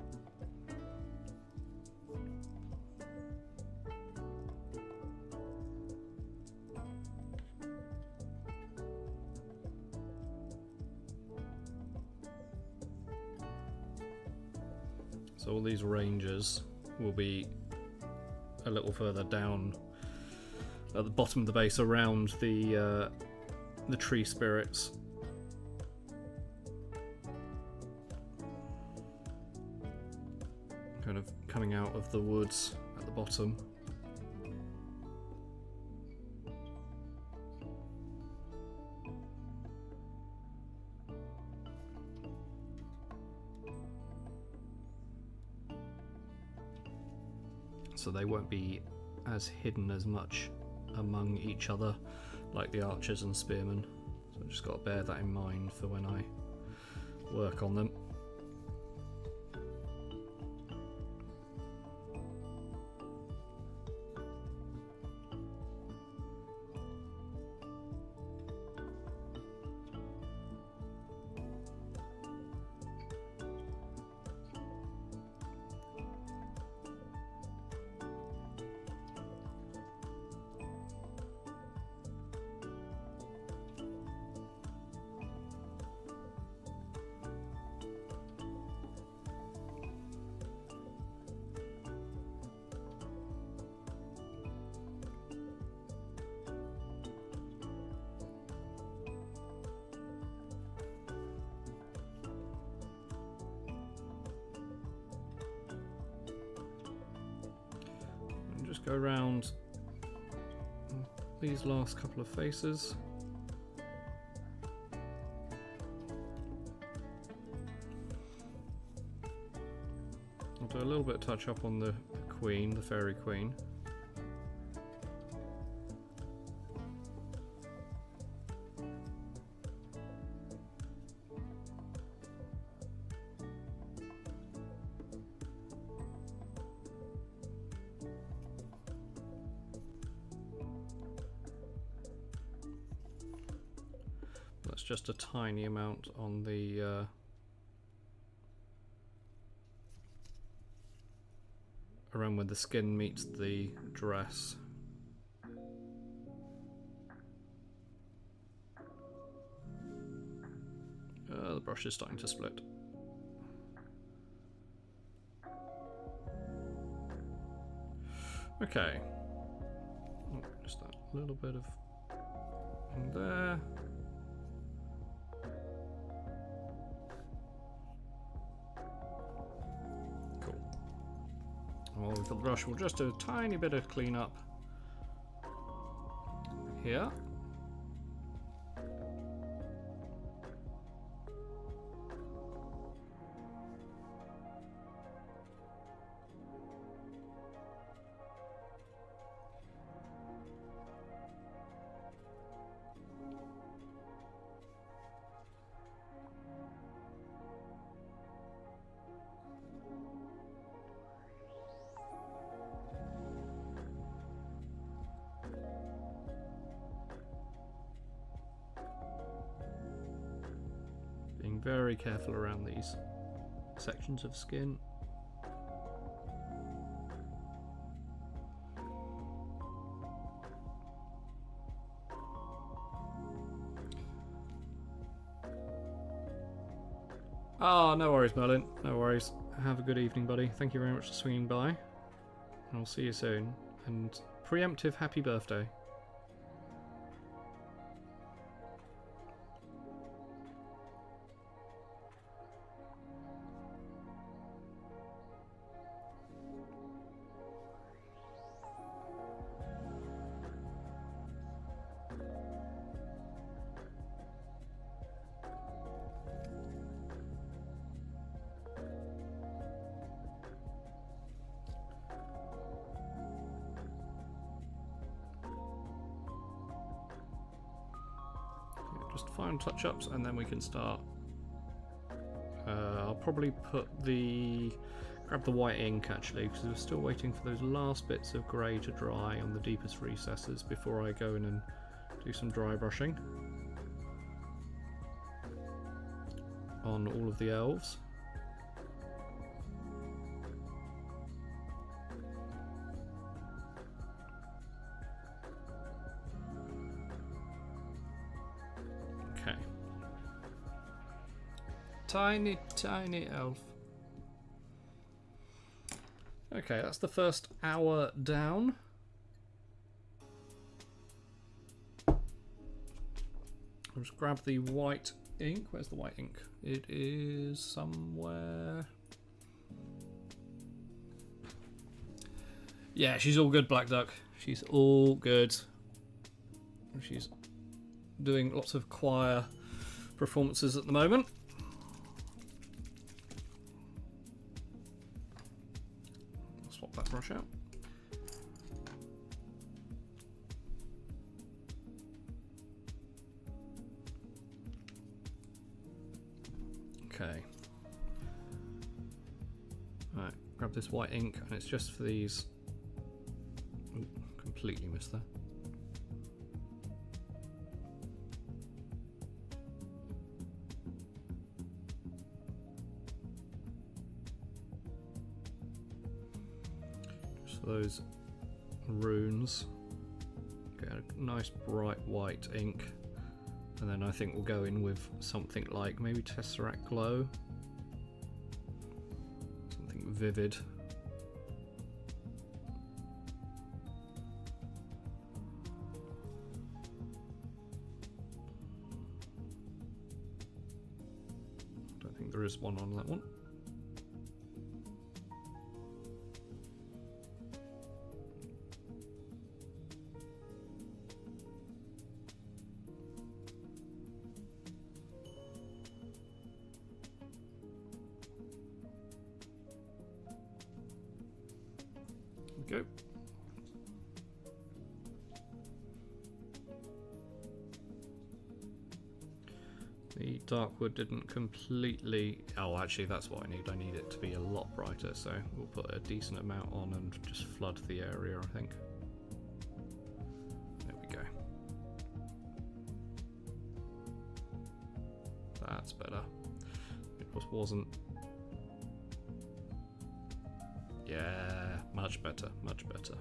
So all these ranges will be a little further down at the bottom of the base around the tree spirits. Kind of coming out of the woods at the bottom. So they won't be as hidden as much among each other like the archers and spearmen. So I've just got to bear that in mind for when I work on them. just go around these last couple of faces. I'll do a little bit of touch up on the queen, the fairy queen. That's just a tiny amount on the around where the skin meets the dress. The brush is starting to split. Okay. Oh, just that little bit of in there. Well, with the brush, we'll just do a tiny bit of cleanup here. Being very careful around these sections of skin. Oh, no worries, Merlin. No worries. Have a good evening, buddy. Thank you very much for swinging by. And I'll see you soon. And preemptive happy birthday. Just final touch-ups and then we can start. I'll probably grab the white ink actually, because we're still waiting for those last bits of grey to dry on the deepest recesses before I go in and do some dry brushing on all of the elves. Okay. Tiny, tiny elf. Okay, that's the first hour down. I'll just grab the white ink. Where's the white ink? It is somewhere. Yeah, she's all good, Black Duck. She's all good. She's doing lots of choir performances at the moment. I'll swap that brush out. Okay. Right, grab this white ink, and it's just for these. Ooh, completely missed that. Those runes, get a nice bright white ink, and then I think we'll go in with something like maybe Tesseract Glow, something vivid. I don't think there is one on that one. The dark wood didn't completely... Oh, actually, that's what I need. I need it to be a lot brighter, so we'll put a decent amount on and just flood the area, I think. There we go. That's better. It just wasn't... Yeah, much better, much better.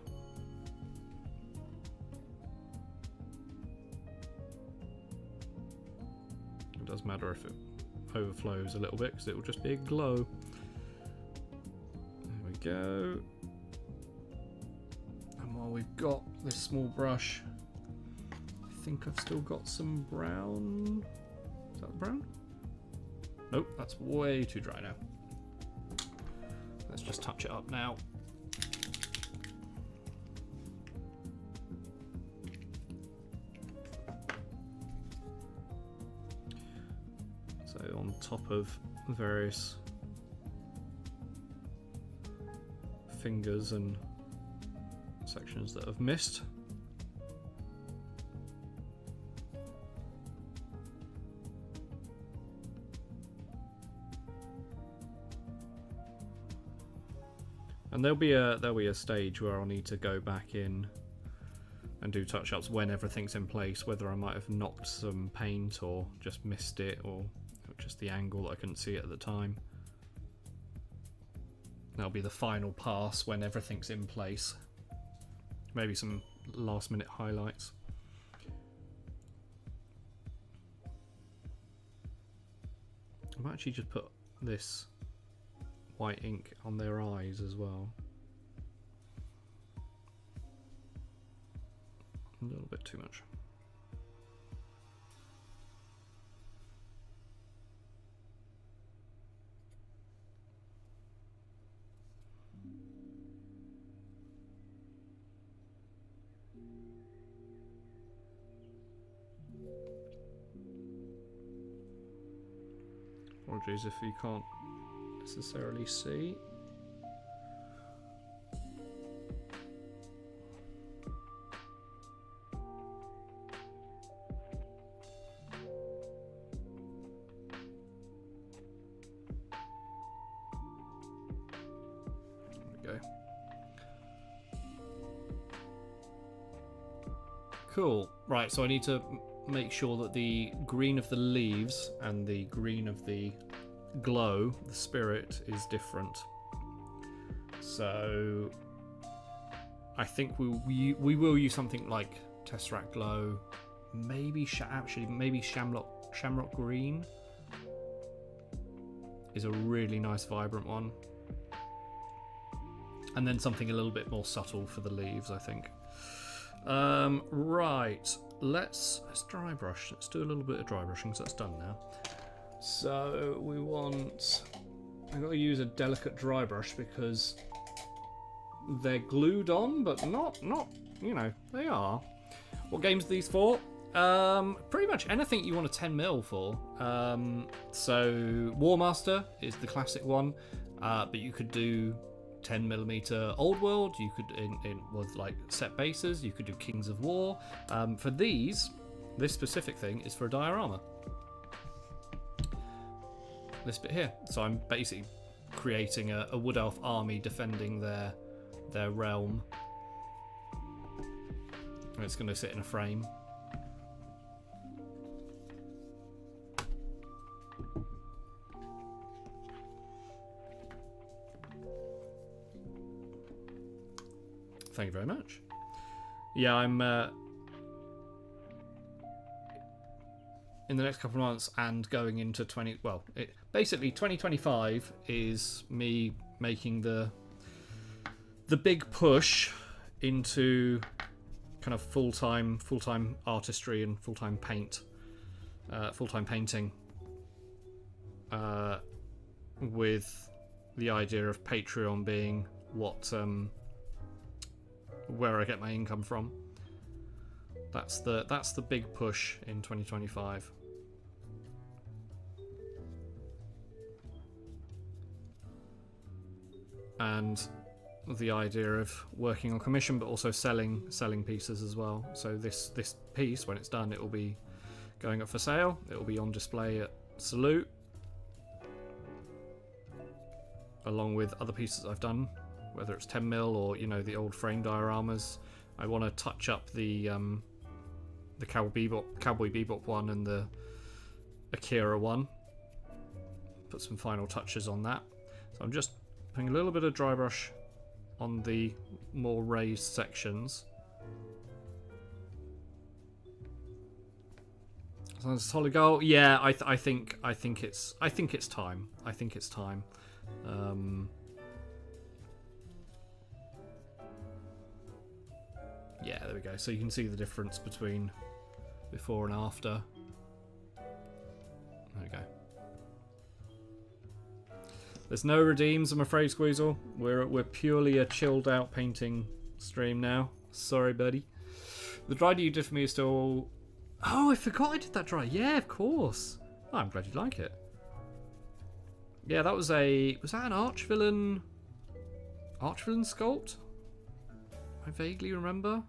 It does matter if it overflows a little bit because it will just be a glow. There we go. And while we've got this small brush, I think I've still got some brown. Is that brown? Nope, that's way too dry now. Let's just touch it up now. So on top of various fingers and sections that have missed. And there'll be a stage where I'll need to go back in and do touch-ups when everything's in place, whether I might have knocked some paint or just missed it, or just the angle that I couldn't see it at the time. That'll be the final pass when everything's in place. Maybe some last-minute highlights. I might actually just put this white ink on their eyes as well. A little bit too much. Apologies if you can't necessarily see. There we go. Cool. Right, so I need to make sure that the green of the leaves and the green of the glow, the spirit, is different. So I think we will use something like Tesseract Glow, maybe maybe Shamrock Green is a really nice vibrant one, and then something a little bit more subtle for the leaves, I think. Right, let's dry brush. Let's do a little bit of dry brushing because that's done now. So we want, I've got to use a delicate dry brush because they're glued on, but not, you know, they are. What games are these for? Pretty much anything you want a 10mm for. So War Master is the classic one, but you could do 10mm Old World, you could, with like set bases, you could do Kings of War. For this specific thing is for a diorama. This bit here. So I'm basically creating a wood elf army defending their realm. And it's going to sit in a frame. Thank you very much. Yeah, I'm in the next couple of months and going into basically 2025 is me making the big push into kind of full-time artistry and full-time painting, with the idea of Patreon being where I get my income from. That's the big push in 2025. And the idea of working on commission but also selling pieces as well. So this piece, when it's done, it will be going up for sale. It will be on display at Salute, along with other pieces I've done, whether it's 10mm or, you know, the old frame dioramas. I want to touch up the Cowboy Bebop one and the Akira one. Put some final touches on that. So I'm just putting a little bit of dry brush on the more raised sections. Solid gold. Yeah, I think it's time. I think it's time. Yeah, there we go. So you can see the difference between before and after. There we go. There's no redeems, I'm afraid, Squeezel. We're purely a chilled out painting stream now. Sorry, buddy. The dry you did for me is still... Oh, I forgot I did that dry. Yeah, of course. Oh, I'm glad you like it. Yeah, that was a... Was that an archvillain... Archvillain sculpt? I vaguely remember.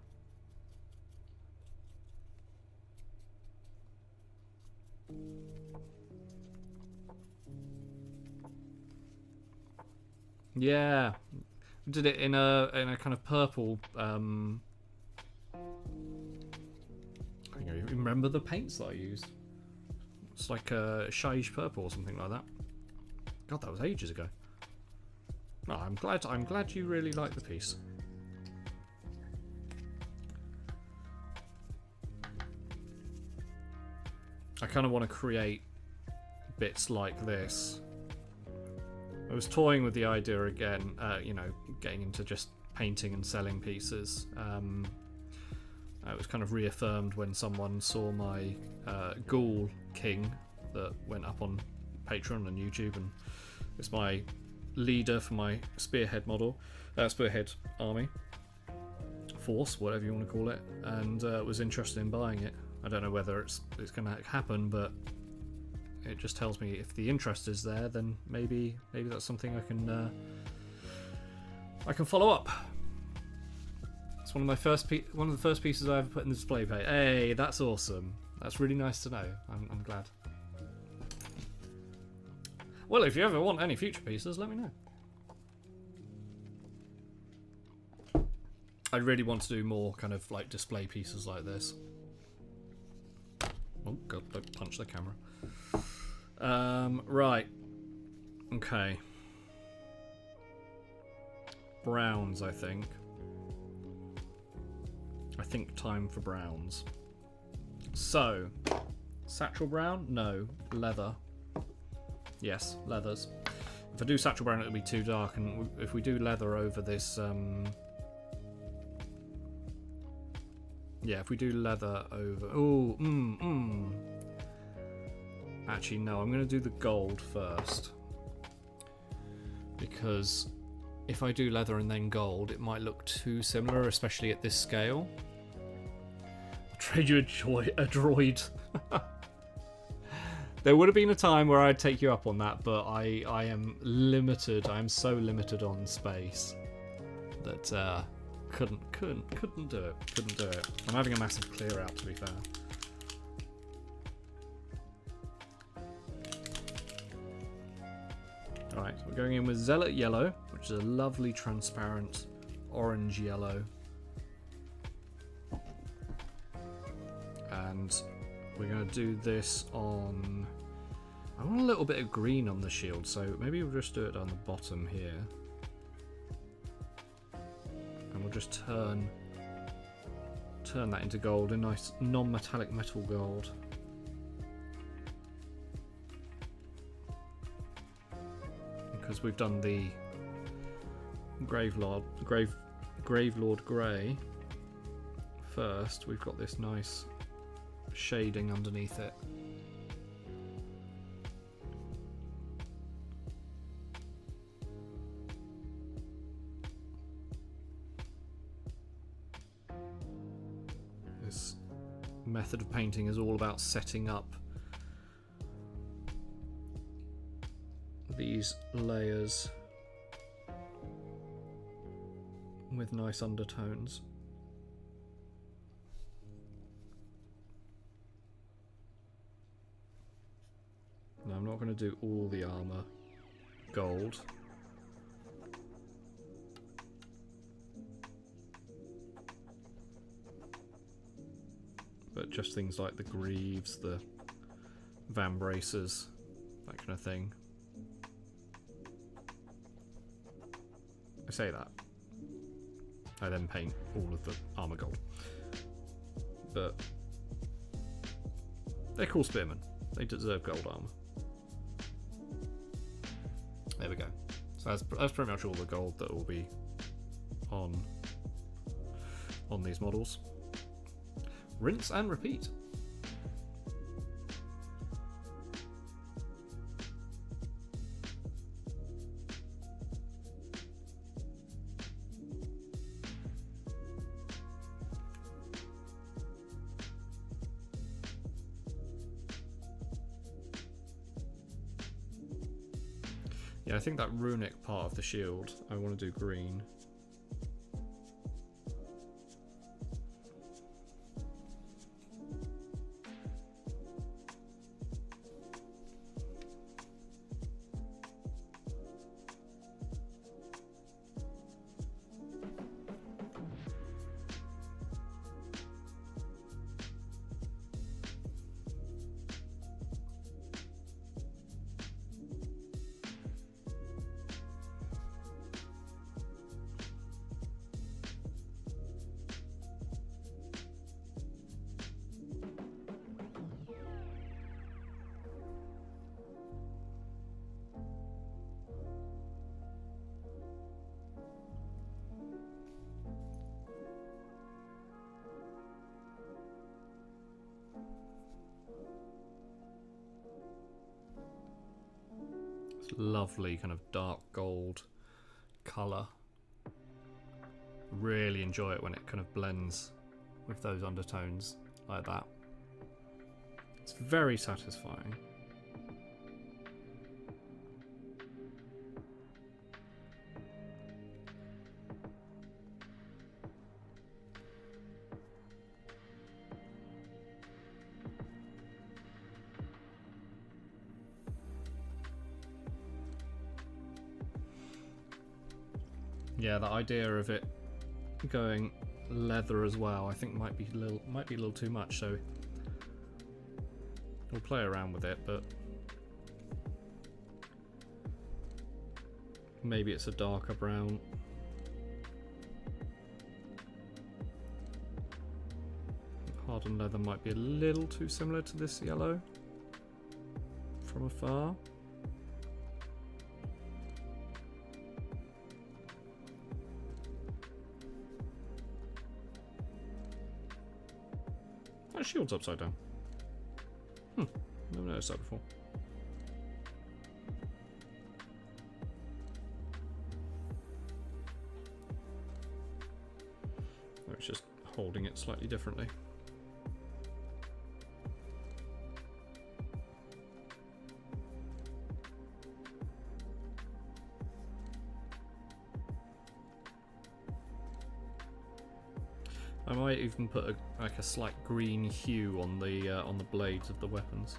Yeah. Did it in a kind of purple... I don't remember the paints that I used. It's like a beige purple or something like that. God, that was ages ago. No, I'm glad you really like the piece. I kind of want to create bits like this. I was toying with the idea again, you know, getting into just painting and selling pieces. It was kind of reaffirmed when someone saw my Ghoul King that went up on Patreon and YouTube, and it's my leader for my Spearhead model, Spearhead army, force, whatever you want to call it, and was interested in buying it. I don't know whether it's going to happen, but it just tells me if the interest is there, then maybe that's something I can follow up. It's one of the first pieces I ever put in the display page. Hey, that's awesome. That's really nice to know. I'm glad. Well, if you ever want any future pieces, let me know. I really want to do more kind of like display pieces like this. Oh god, don't punch the camera. Right. Okay. Browns, I think. Time for browns. So, satchel brown? No. Leather. Yes, leathers. If I do satchel brown, it'll be too dark, and if we do leather over this, yeah, if we do leather over... Oh, Actually, no, I'm going to do the gold first. Because if I do leather and then gold, it might look too similar, especially at this scale. I'll trade you a droid. There would have been a time where I'd take you up on that, but I am limited. I am so limited on space that couldn't do it. Couldn't do it. I'm having a massive clear out, to be fair. Alright, so we're going in with Zealot Yellow, which is a lovely transparent orange yellow. And we're going to do this on... I want a little bit of green on the shield, so maybe we'll just do it on the bottom here. And we'll just turn that into gold, a nice non-metallic metal gold. Because we've done the Gravelord Grey first, we've got this nice shading underneath it. This method of painting is all about setting up these layers with nice undertones. I'm not going to do all the armor gold. But just things like the greaves, the vambraces, that kind of thing. I say that. I then paint all of the armor gold. But they're cool spearmen. They deserve gold armor. There we go. So that's pretty much all the gold that will be on these models. Rinse and repeat. Yeah, I think that runic part of the shield, I want to do green. Lovely kind of dark gold colour. Really enjoy it when it kind of blends with those undertones like that. It's very satisfying. Yeah, the idea of it going leather as well, I think might be a little too much. So we'll play around with it, but maybe it's a darker brown. Hardened leather might be a little too similar to this yellow from afar. That shield's upside down. Never noticed that before. Or it's just holding it slightly differently. I might even put like a slight green hue on the blades of the weapons.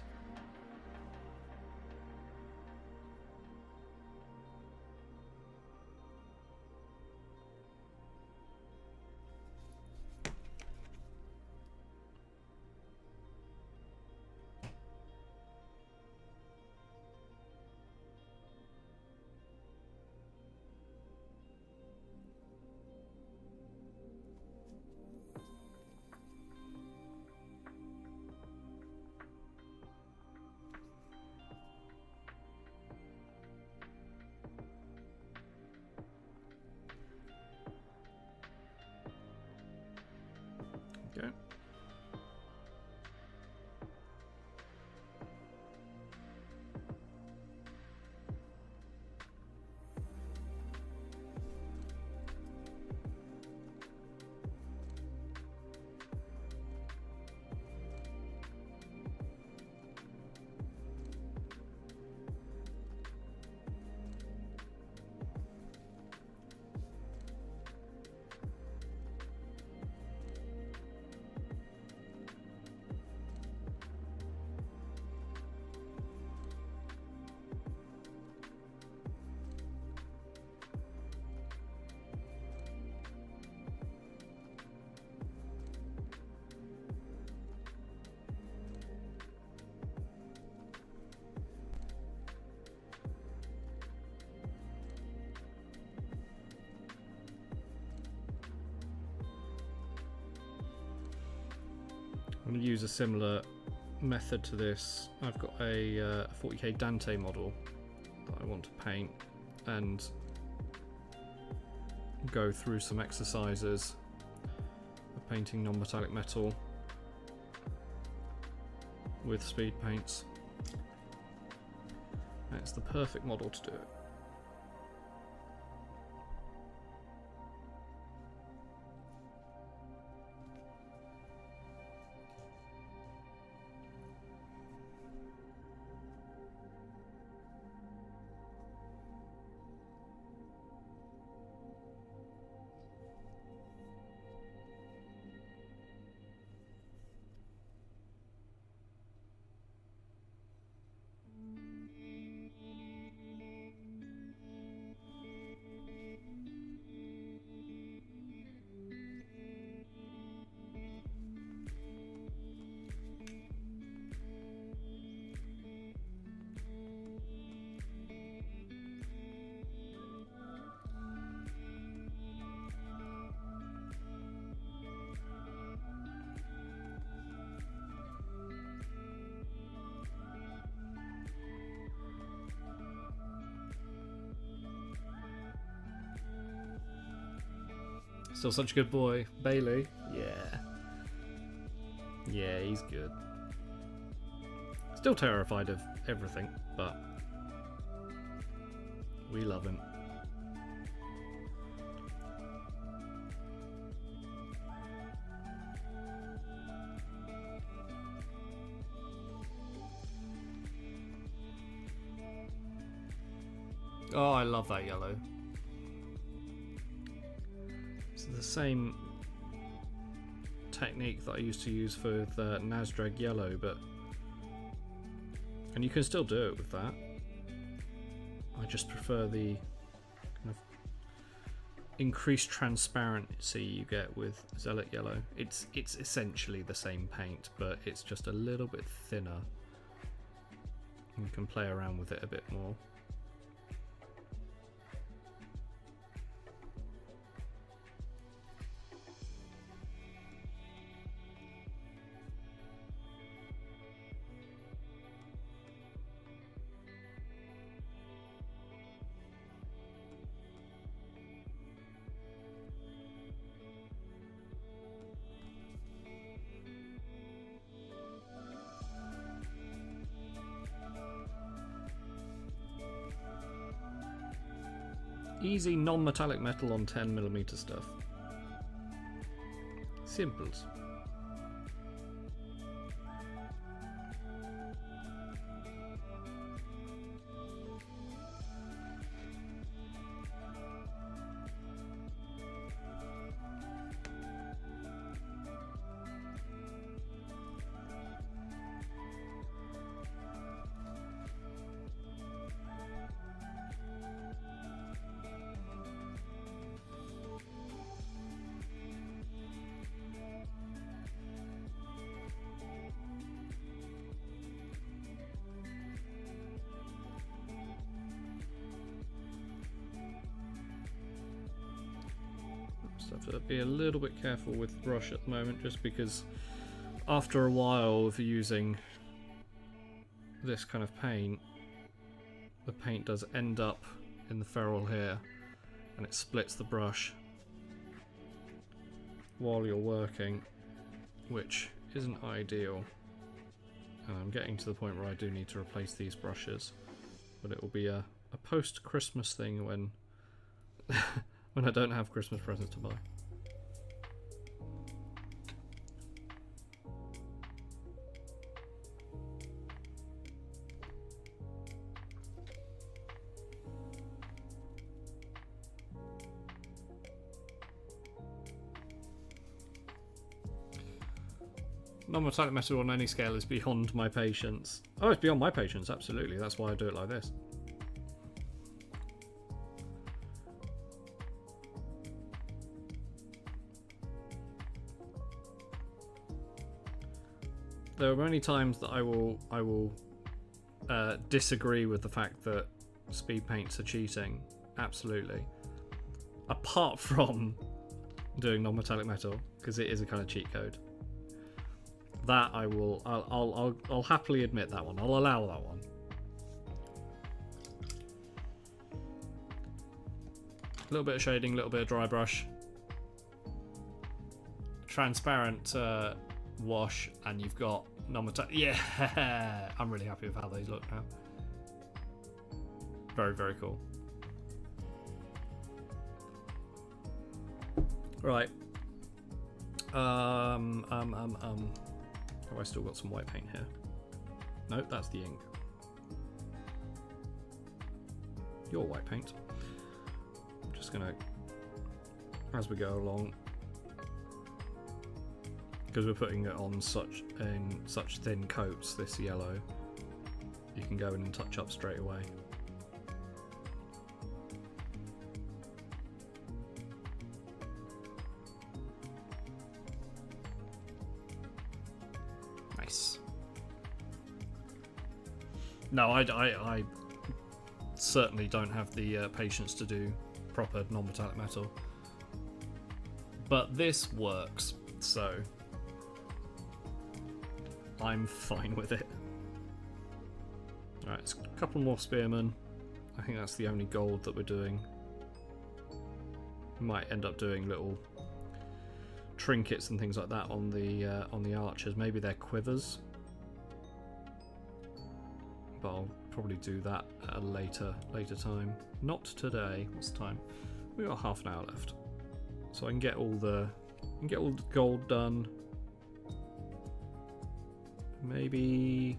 I'm going to use a similar method to this. I've got a 40k Dante model that I want to paint and go through some exercises of painting non-metallic metal with speed paints. And it's the perfect model to do it. Still such a good boy. Bailey. Yeah. Yeah, he's good. Still terrified of everything, but we love him. Oh, I love that yellow. The same technique that I used to use for the Nasdrag yellow, and you can still do it with that. I just prefer the kind of increased transparency you get with Zealot yellow. It's essentially the same paint, but it's just a little bit thinner. You can play around with it a bit more. Easy non-metallic metal on 10mm stuff. Simples. So I have to be a little bit careful with brush at the moment, just because after a while of using this kind of paint, the paint does end up in the ferrule here and it splits the brush while you're working, which isn't ideal. And I'm getting to the point where I do need to replace these brushes, but it will be a post-Christmas thing when when I don't have Christmas presents to buy. Non-metallic metal on any scale is beyond my patience. Oh, it's beyond my patience, absolutely. That's why I do it like this. There are many times that I will disagree with the fact that speed paints are cheating, absolutely. Apart from doing non-metallic metal, because it is a kind of cheat code. That I will. I'll happily admit that one. I'll allow that one. A little bit of shading, a little bit of dry brush, transparent wash, and you've got non-metallic. Yeah, I'm really happy with how these look now. Very, very cool. Right. Have I still got some white paint here? Nope, that's the ink. Your white paint. I'm just gonna, as we go along, because we're putting it on such thin coats, this yellow, you can go in and touch up straight away. Nice. No, I certainly don't have the patience to do proper non-metallic metal, but this works, so I'm fine with it. Alright, it's a couple more spearmen. I think that's the only gold that we're doing. We might end up doing little trinkets and things like that on the archers. Maybe they're quivers, but I'll probably do that at a later time. Not today. What's the time? We've got half an hour left, so I can get all the gold done. Maybe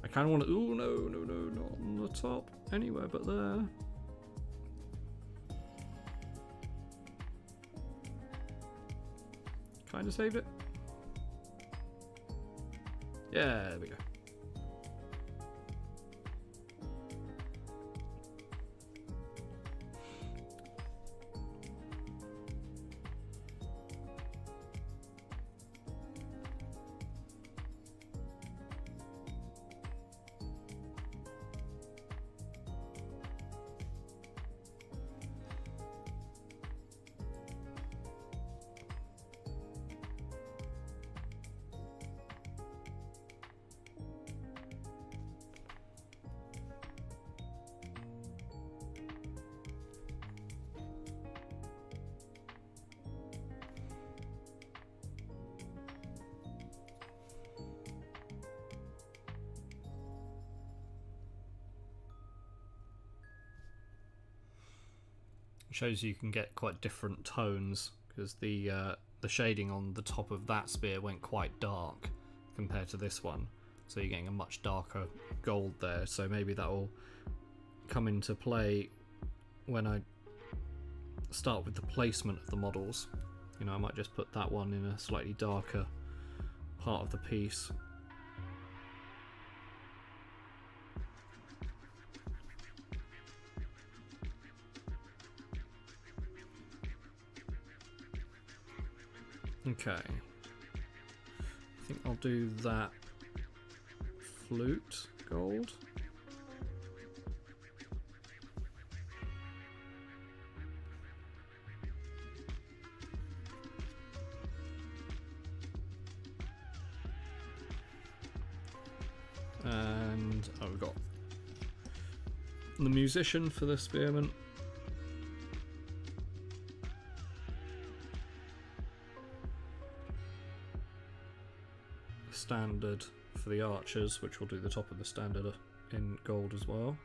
I kind of want to. Oh no, not on the top. Anywhere but there. Kind of save it. Yeah, there we go. Shows you can get quite different tones, because the shading on the top of that spear went quite dark compared to this one, so you're getting a much darker gold there. So maybe that will come into play when I start with the placement of the models. You know, I might just put that one in a slightly darker part of the piece. Okay, I think I'll do that flute gold. And we've got the musician for the spearman. Standard for the archers, which will do the top of the standard in gold as well.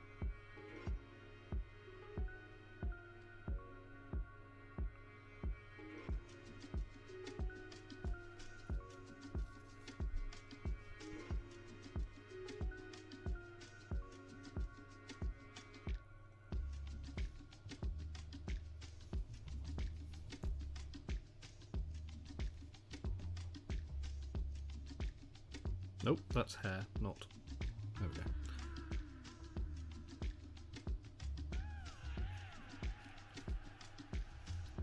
Nope, that's hair, not. There we go.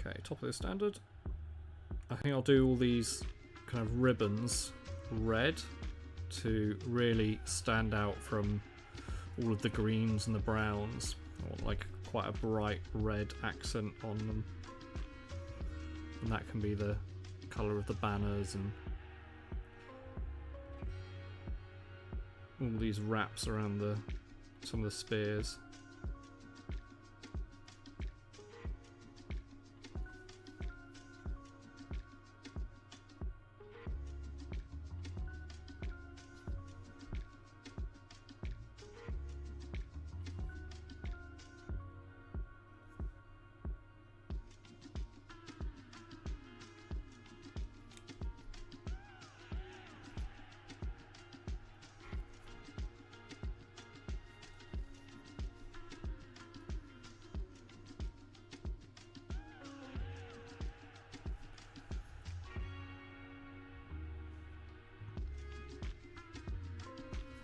Okay, top of the standard. I think I'll do all these kind of ribbons red to really stand out from all of the greens and the browns. I want like quite a bright red accent on them. And that can be the colour of the banners and all these wraps around some of the spears.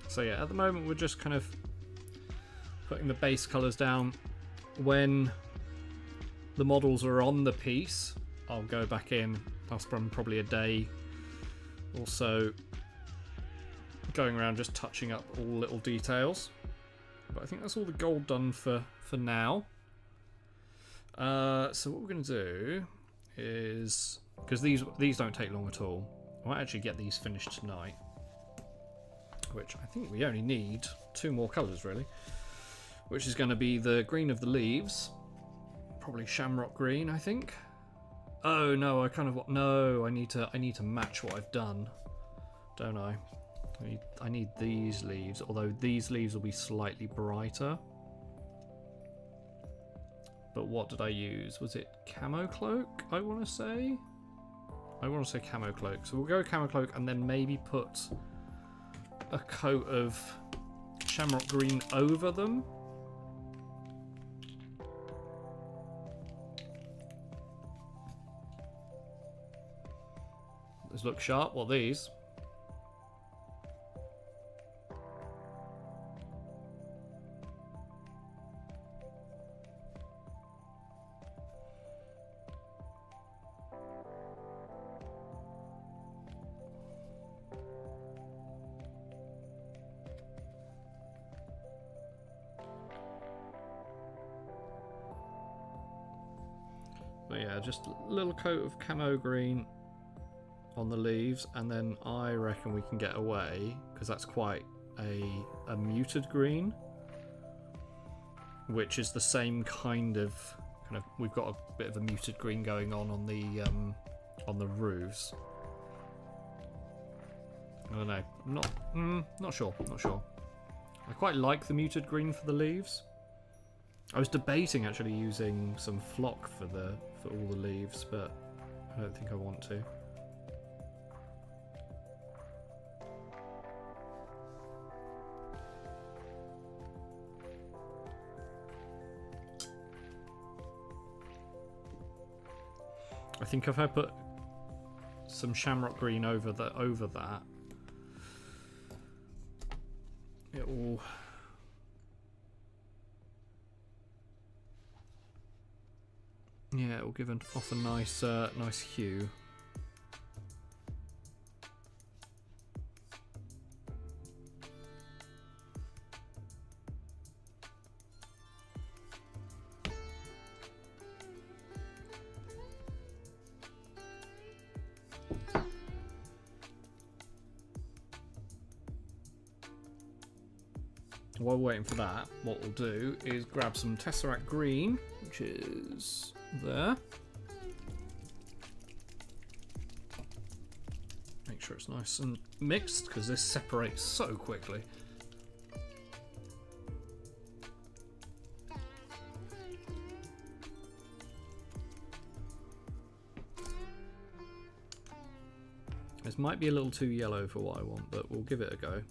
So yeah, at the moment we're just kind of putting the base colours down. When the models are on the piece, I'll go back in. I'll spend probably a day or so going around just touching up all little details. But I think that's all the gold done for now. So what we're going to do is, because these don't take long at all, I might actually get these finished tonight. Which I think we only need 2 more colours really, which is going to be the green of the leaves, probably shamrock green, I think. Oh no, I need to match what I've done, don't I? I need these leaves, although these leaves will be slightly brighter. But what did I use? Was it camo cloak? I want to say camo cloak. So we'll go camo cloak and then maybe put a coat of shamrock green over them. These look sharp. What, these? But yeah, just a little coat of camo green on the leaves, and then I reckon we can get away, because that's quite a muted green, which is the same kind of we've got a bit of a muted green going on the roofs. I don't know. Not sure. I quite like the muted green for the leaves. I was debating actually using some flock for all the leaves, but I don't think I want to. I think if I put some shamrock green over that, it will. Yeah, it will give off a nice, nice hue. While we're waiting for that, what we'll do is grab some Tesseract Green, which is there. Make sure it's nice and mixed, because this separates so quickly. This might be a little too yellow for what I want, but we'll give it a go.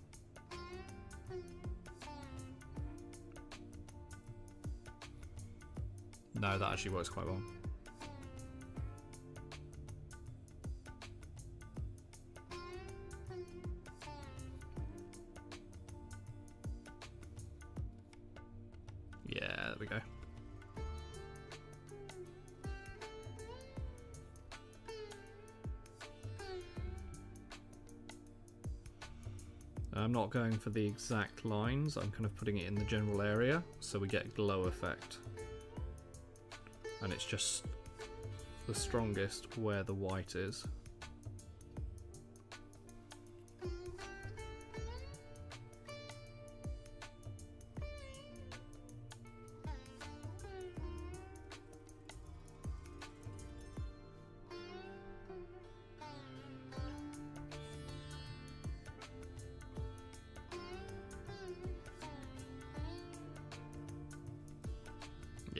No, that actually works quite well. Yeah, there we go. I'm not going for the exact lines, I'm kind of putting it in the general area so we get a glow effect. And it's just the strongest where the white is.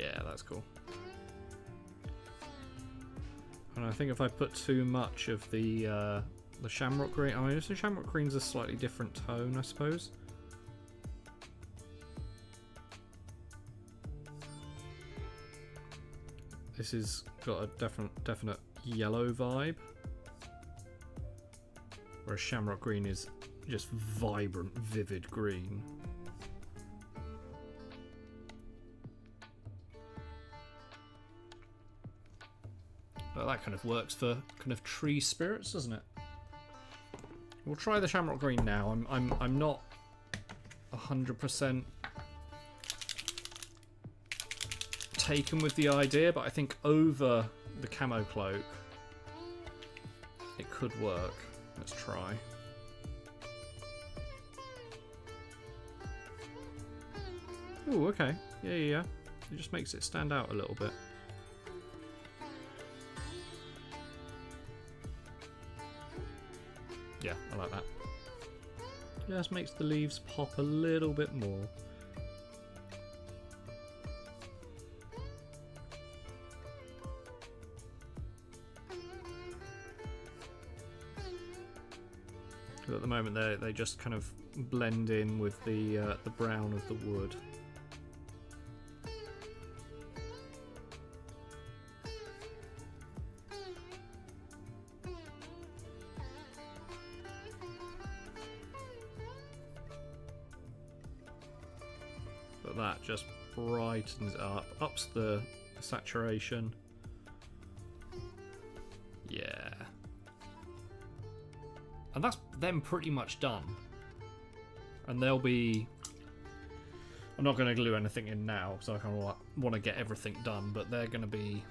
Yeah, that's cool. And I think if I put too much of the shamrock green, I mean, the shamrock green's a slightly different tone, I suppose. This has got a definite yellow vibe, whereas shamrock green is just vibrant, vivid green. Well, that kind of works for kind of tree spirits, doesn't it? We'll try the shamrock green now. I'm not 100% taken with the idea, but I think over the camo cloak it could work. Let's try. Ooh, okay. Yeah. It just makes it stand out a little bit. Yeah, I like that. Just makes the leaves pop a little bit more. At the moment they just kind of blend in with the brown of the wood. But that just brightens it up, ups the saturation. Yeah. And that's them pretty much done. And they'll be... I'm not going to glue anything in now, because I kind of want to get everything done, but they're going to be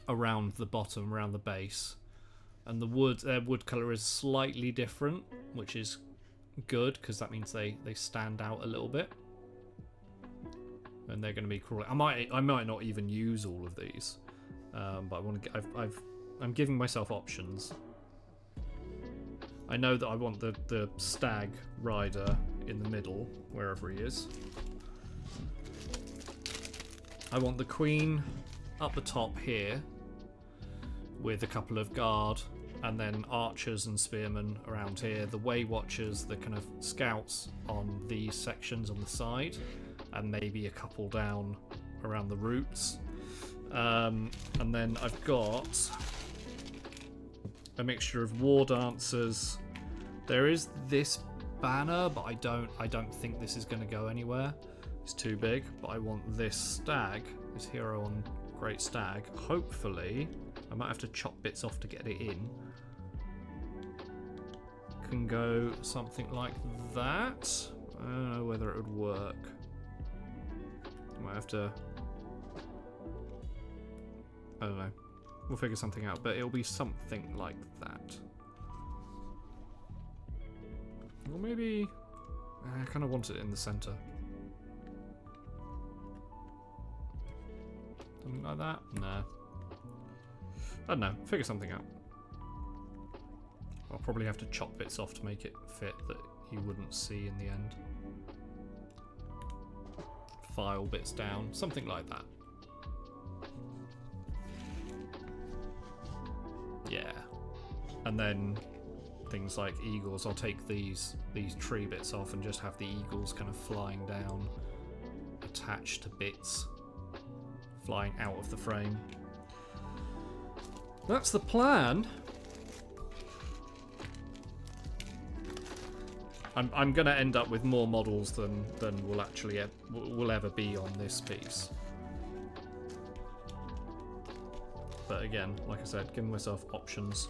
around the bottom, around the base. And the wood, their wood colour is slightly different, which is good, because that means they stand out a little bit. And they're going to be crawling. I might not even use all of these, but I want to get. I'm giving myself options. I know that I want the stag rider in the middle, wherever he is. I want the queen up the top here, with a couple of guard, and then archers and spearmen around here. The way watchers, the kind of scouts on these sections on the side, and maybe a couple down around the roots. And then I've got a mixture of war dancers. There is this banner, but I don't think this is going to go anywhere. It's too big. But I want this stag, this hero on great stag. Hopefully, I might have to chop bits off to get it in. Can go something like that. I don't know whether it would work. I might have to... I don't know. We'll figure something out, but it'll be something like that. Or maybe... I kind of want it in the centre. Something like that? Nah. I don't know. Figure something out. I'll probably have to chop bits off to make it fit that you wouldn't see in the end. File bits down. Something like that. Yeah. And then things like eagles, I'll take these tree bits off and just have the eagles kind of flying down, attached to bits, flying out of the frame. That's the plan. I'm going to end up with more models than will actually will ever be on this piece. But again, like I said, giving myself options.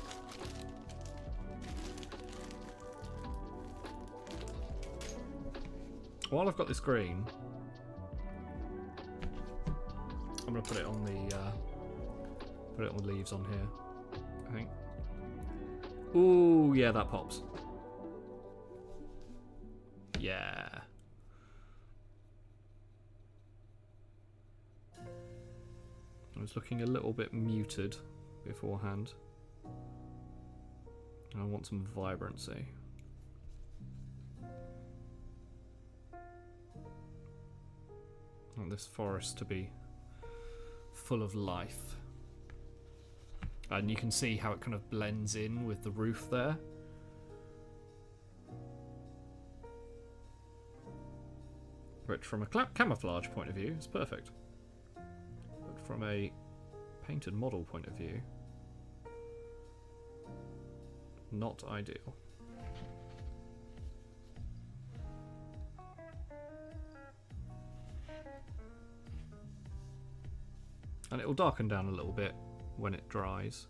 While I've got this green, I'm going to put it on the leaves on here, I think. Ooh, yeah, that pops. Yeah. I was looking a little bit muted beforehand. I want some vibrancy. want this forest to be full of life. And you can see how it kind of blends in with the roof there. Which from a camouflage point of view is perfect. But from a painted model point of view, not ideal. And it will darken down a little bit when it dries.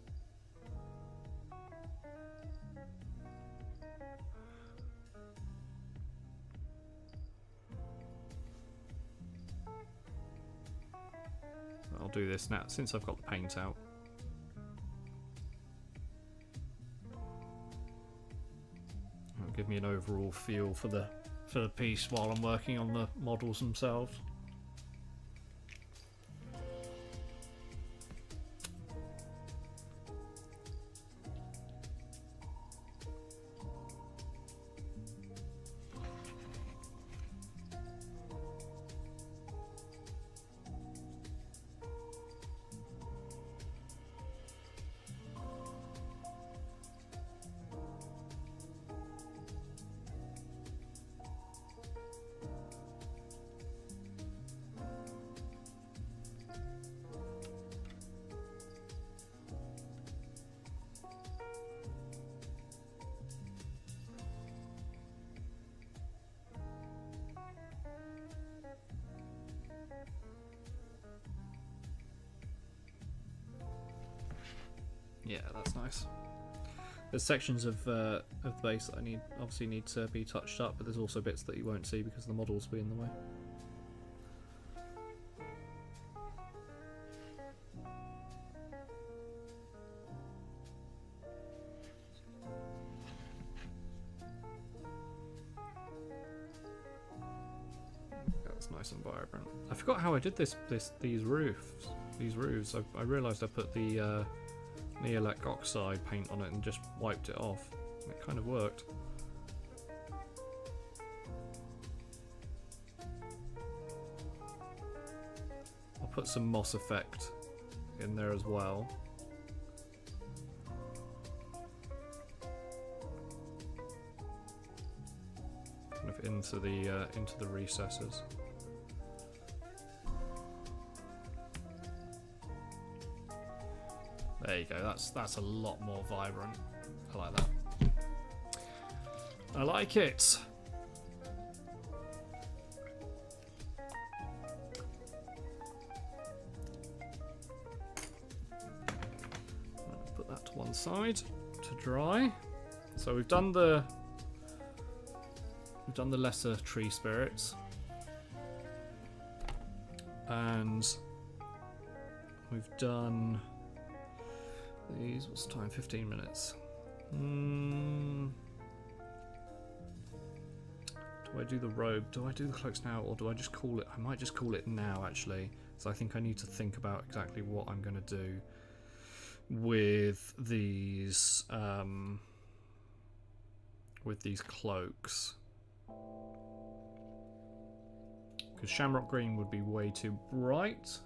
I'll do this now since I've got the paint out. It'll give me an overall feel for the piece while I'm working on the models themselves. Yeah, that's nice. There's sections of the base that obviously need to be touched up, but there's also bits that you won't see because the models will be in the way. That's nice and vibrant. I forgot how I did these roofs. I realised I put the Neolec oxide paint on it and just wiped it off. It kind of worked. I'll put some moss effect in there as well. Kind of into the recesses. There you go, that's a lot more vibrant. I like that. I like it. Put that to one side to dry. So we've done the lesser tree spirits. And we've done these, what's the time? 15 minutes. Do I do the robe? Do I do the cloaks now, or do I just call it? I might just call it now, actually. So I think I need to think about exactly what I'm going to do with these cloaks. Because Shamrock Green would be way too bright.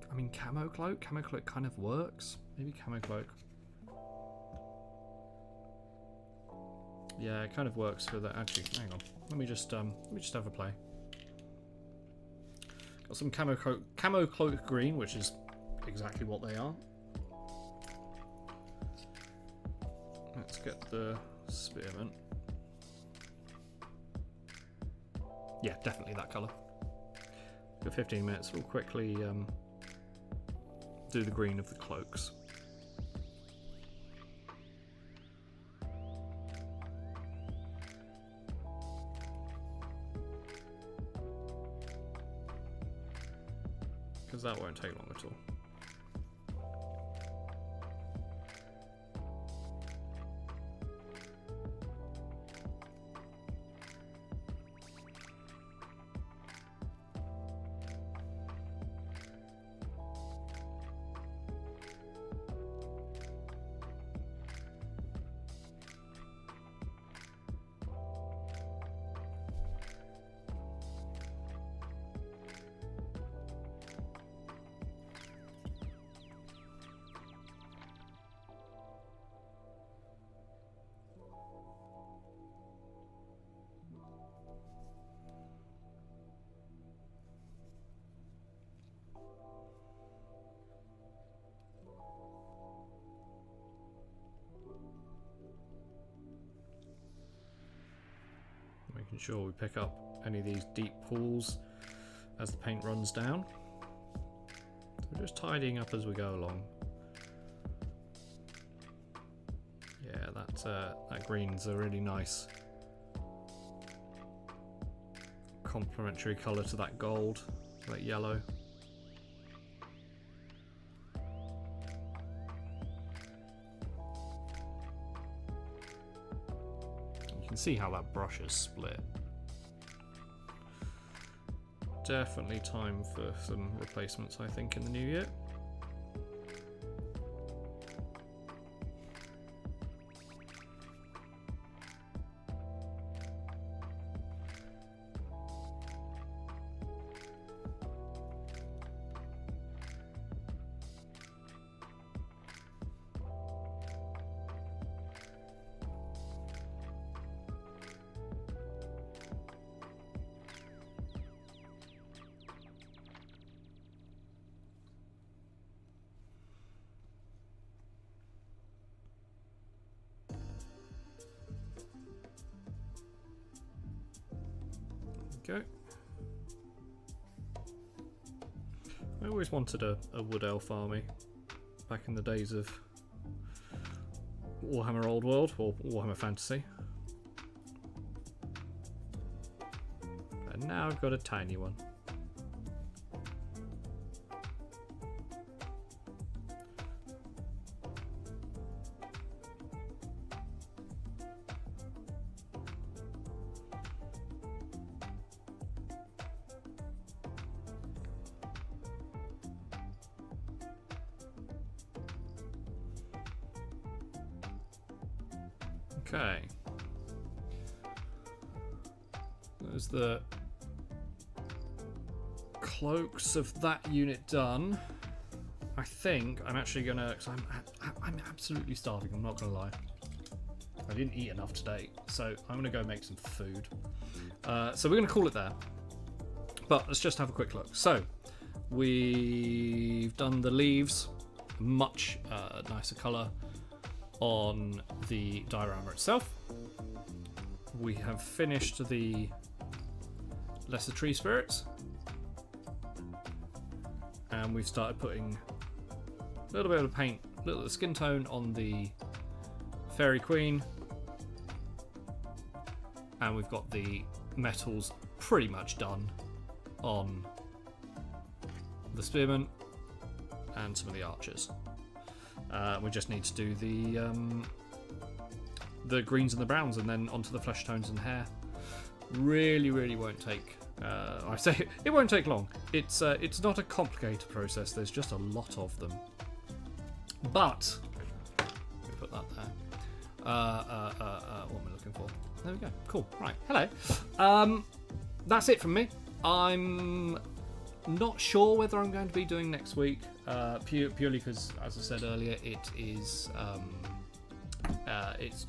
I mean, camo cloak kind of works. Maybe camo cloak. Yeah, it kind of works for that. Actually, hang on. Let me just have a play. Got some camo cloak green, which is exactly what they are. Let's get the spearmint. Yeah, definitely that colour. For 15 minutes, we'll quickly do the green of the cloaks. Because that won't take long at all. Making sure we pick up any of these deep pools as the paint runs down. So we're just tidying up as we go along. Yeah, that green's a really nice complementary colour to that gold, that yellow. You can see how that brush is split. Definitely time for some replacements, I think, in the new year. Go. I always wanted a wood elf army back in the days of Warhammer Old World or Warhammer Fantasy, and now I've got a tiny one. Okay, there's the cloaks of that unit done. I think I'm actually gonna, because I'm absolutely starving, I'm not gonna lie. I didn't eat enough today, so I'm gonna go make some food. So we're gonna call it there, but let's just have a quick look. So we've done the leaves, much nicer colour on the diorama itself. We have finished the lesser tree spirits, and we've started putting a little bit of paint, a little bit of skin tone on the fairy queen, and we've got the metals pretty much done on the spearmen and some of the archers. We just need to do the greens and the browns, and then onto the flesh tones and hair. Really won't take. I say it won't take long. It's not a complicated process. There's just a lot of them. But let me put that there. What am I looking for? There we go. Cool. Right. Hello. That's it from me. I'm not sure whether I'm going to be doing next week, purely because, as I said earlier, it's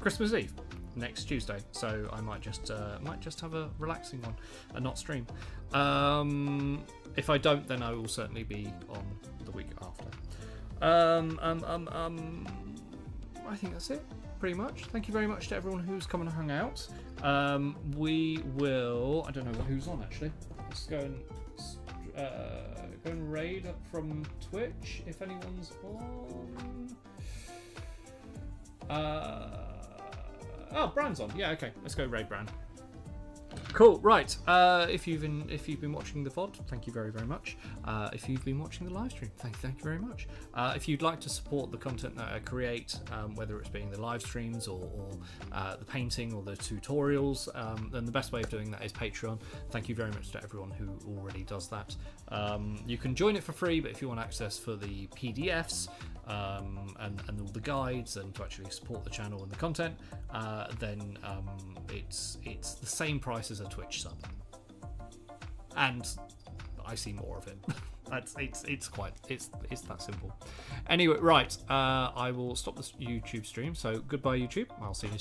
Christmas Eve next Tuesday, so I might just have a relaxing one and not stream. If I don't, then I will certainly be on the week after. I think that's it, pretty much. Thank you very much to everyone who's come and hung out. We will. I don't know who's on actually. Let's go and raid from Twitch if anyone's on. Oh, Bran's on. Yeah, okay. Let's go raid Bran. Cool. Right. If you've been watching the VOD, thank you very much. If you've been watching the live stream, thank you very much. If you'd like to support the content that I create, whether it's being the live streams or the painting or the tutorials, then the best way of doing that is Patreon. Thank you very much to everyone who already does that. You can join it for free, but if you want access for the PDFs and all the guides and to actually support the channel and the content, then it's the same price as a Twitch sub, and I see more of it. it's that simple. Anyway, right, I will stop this YouTube stream, so goodbye YouTube. I'll see you soon.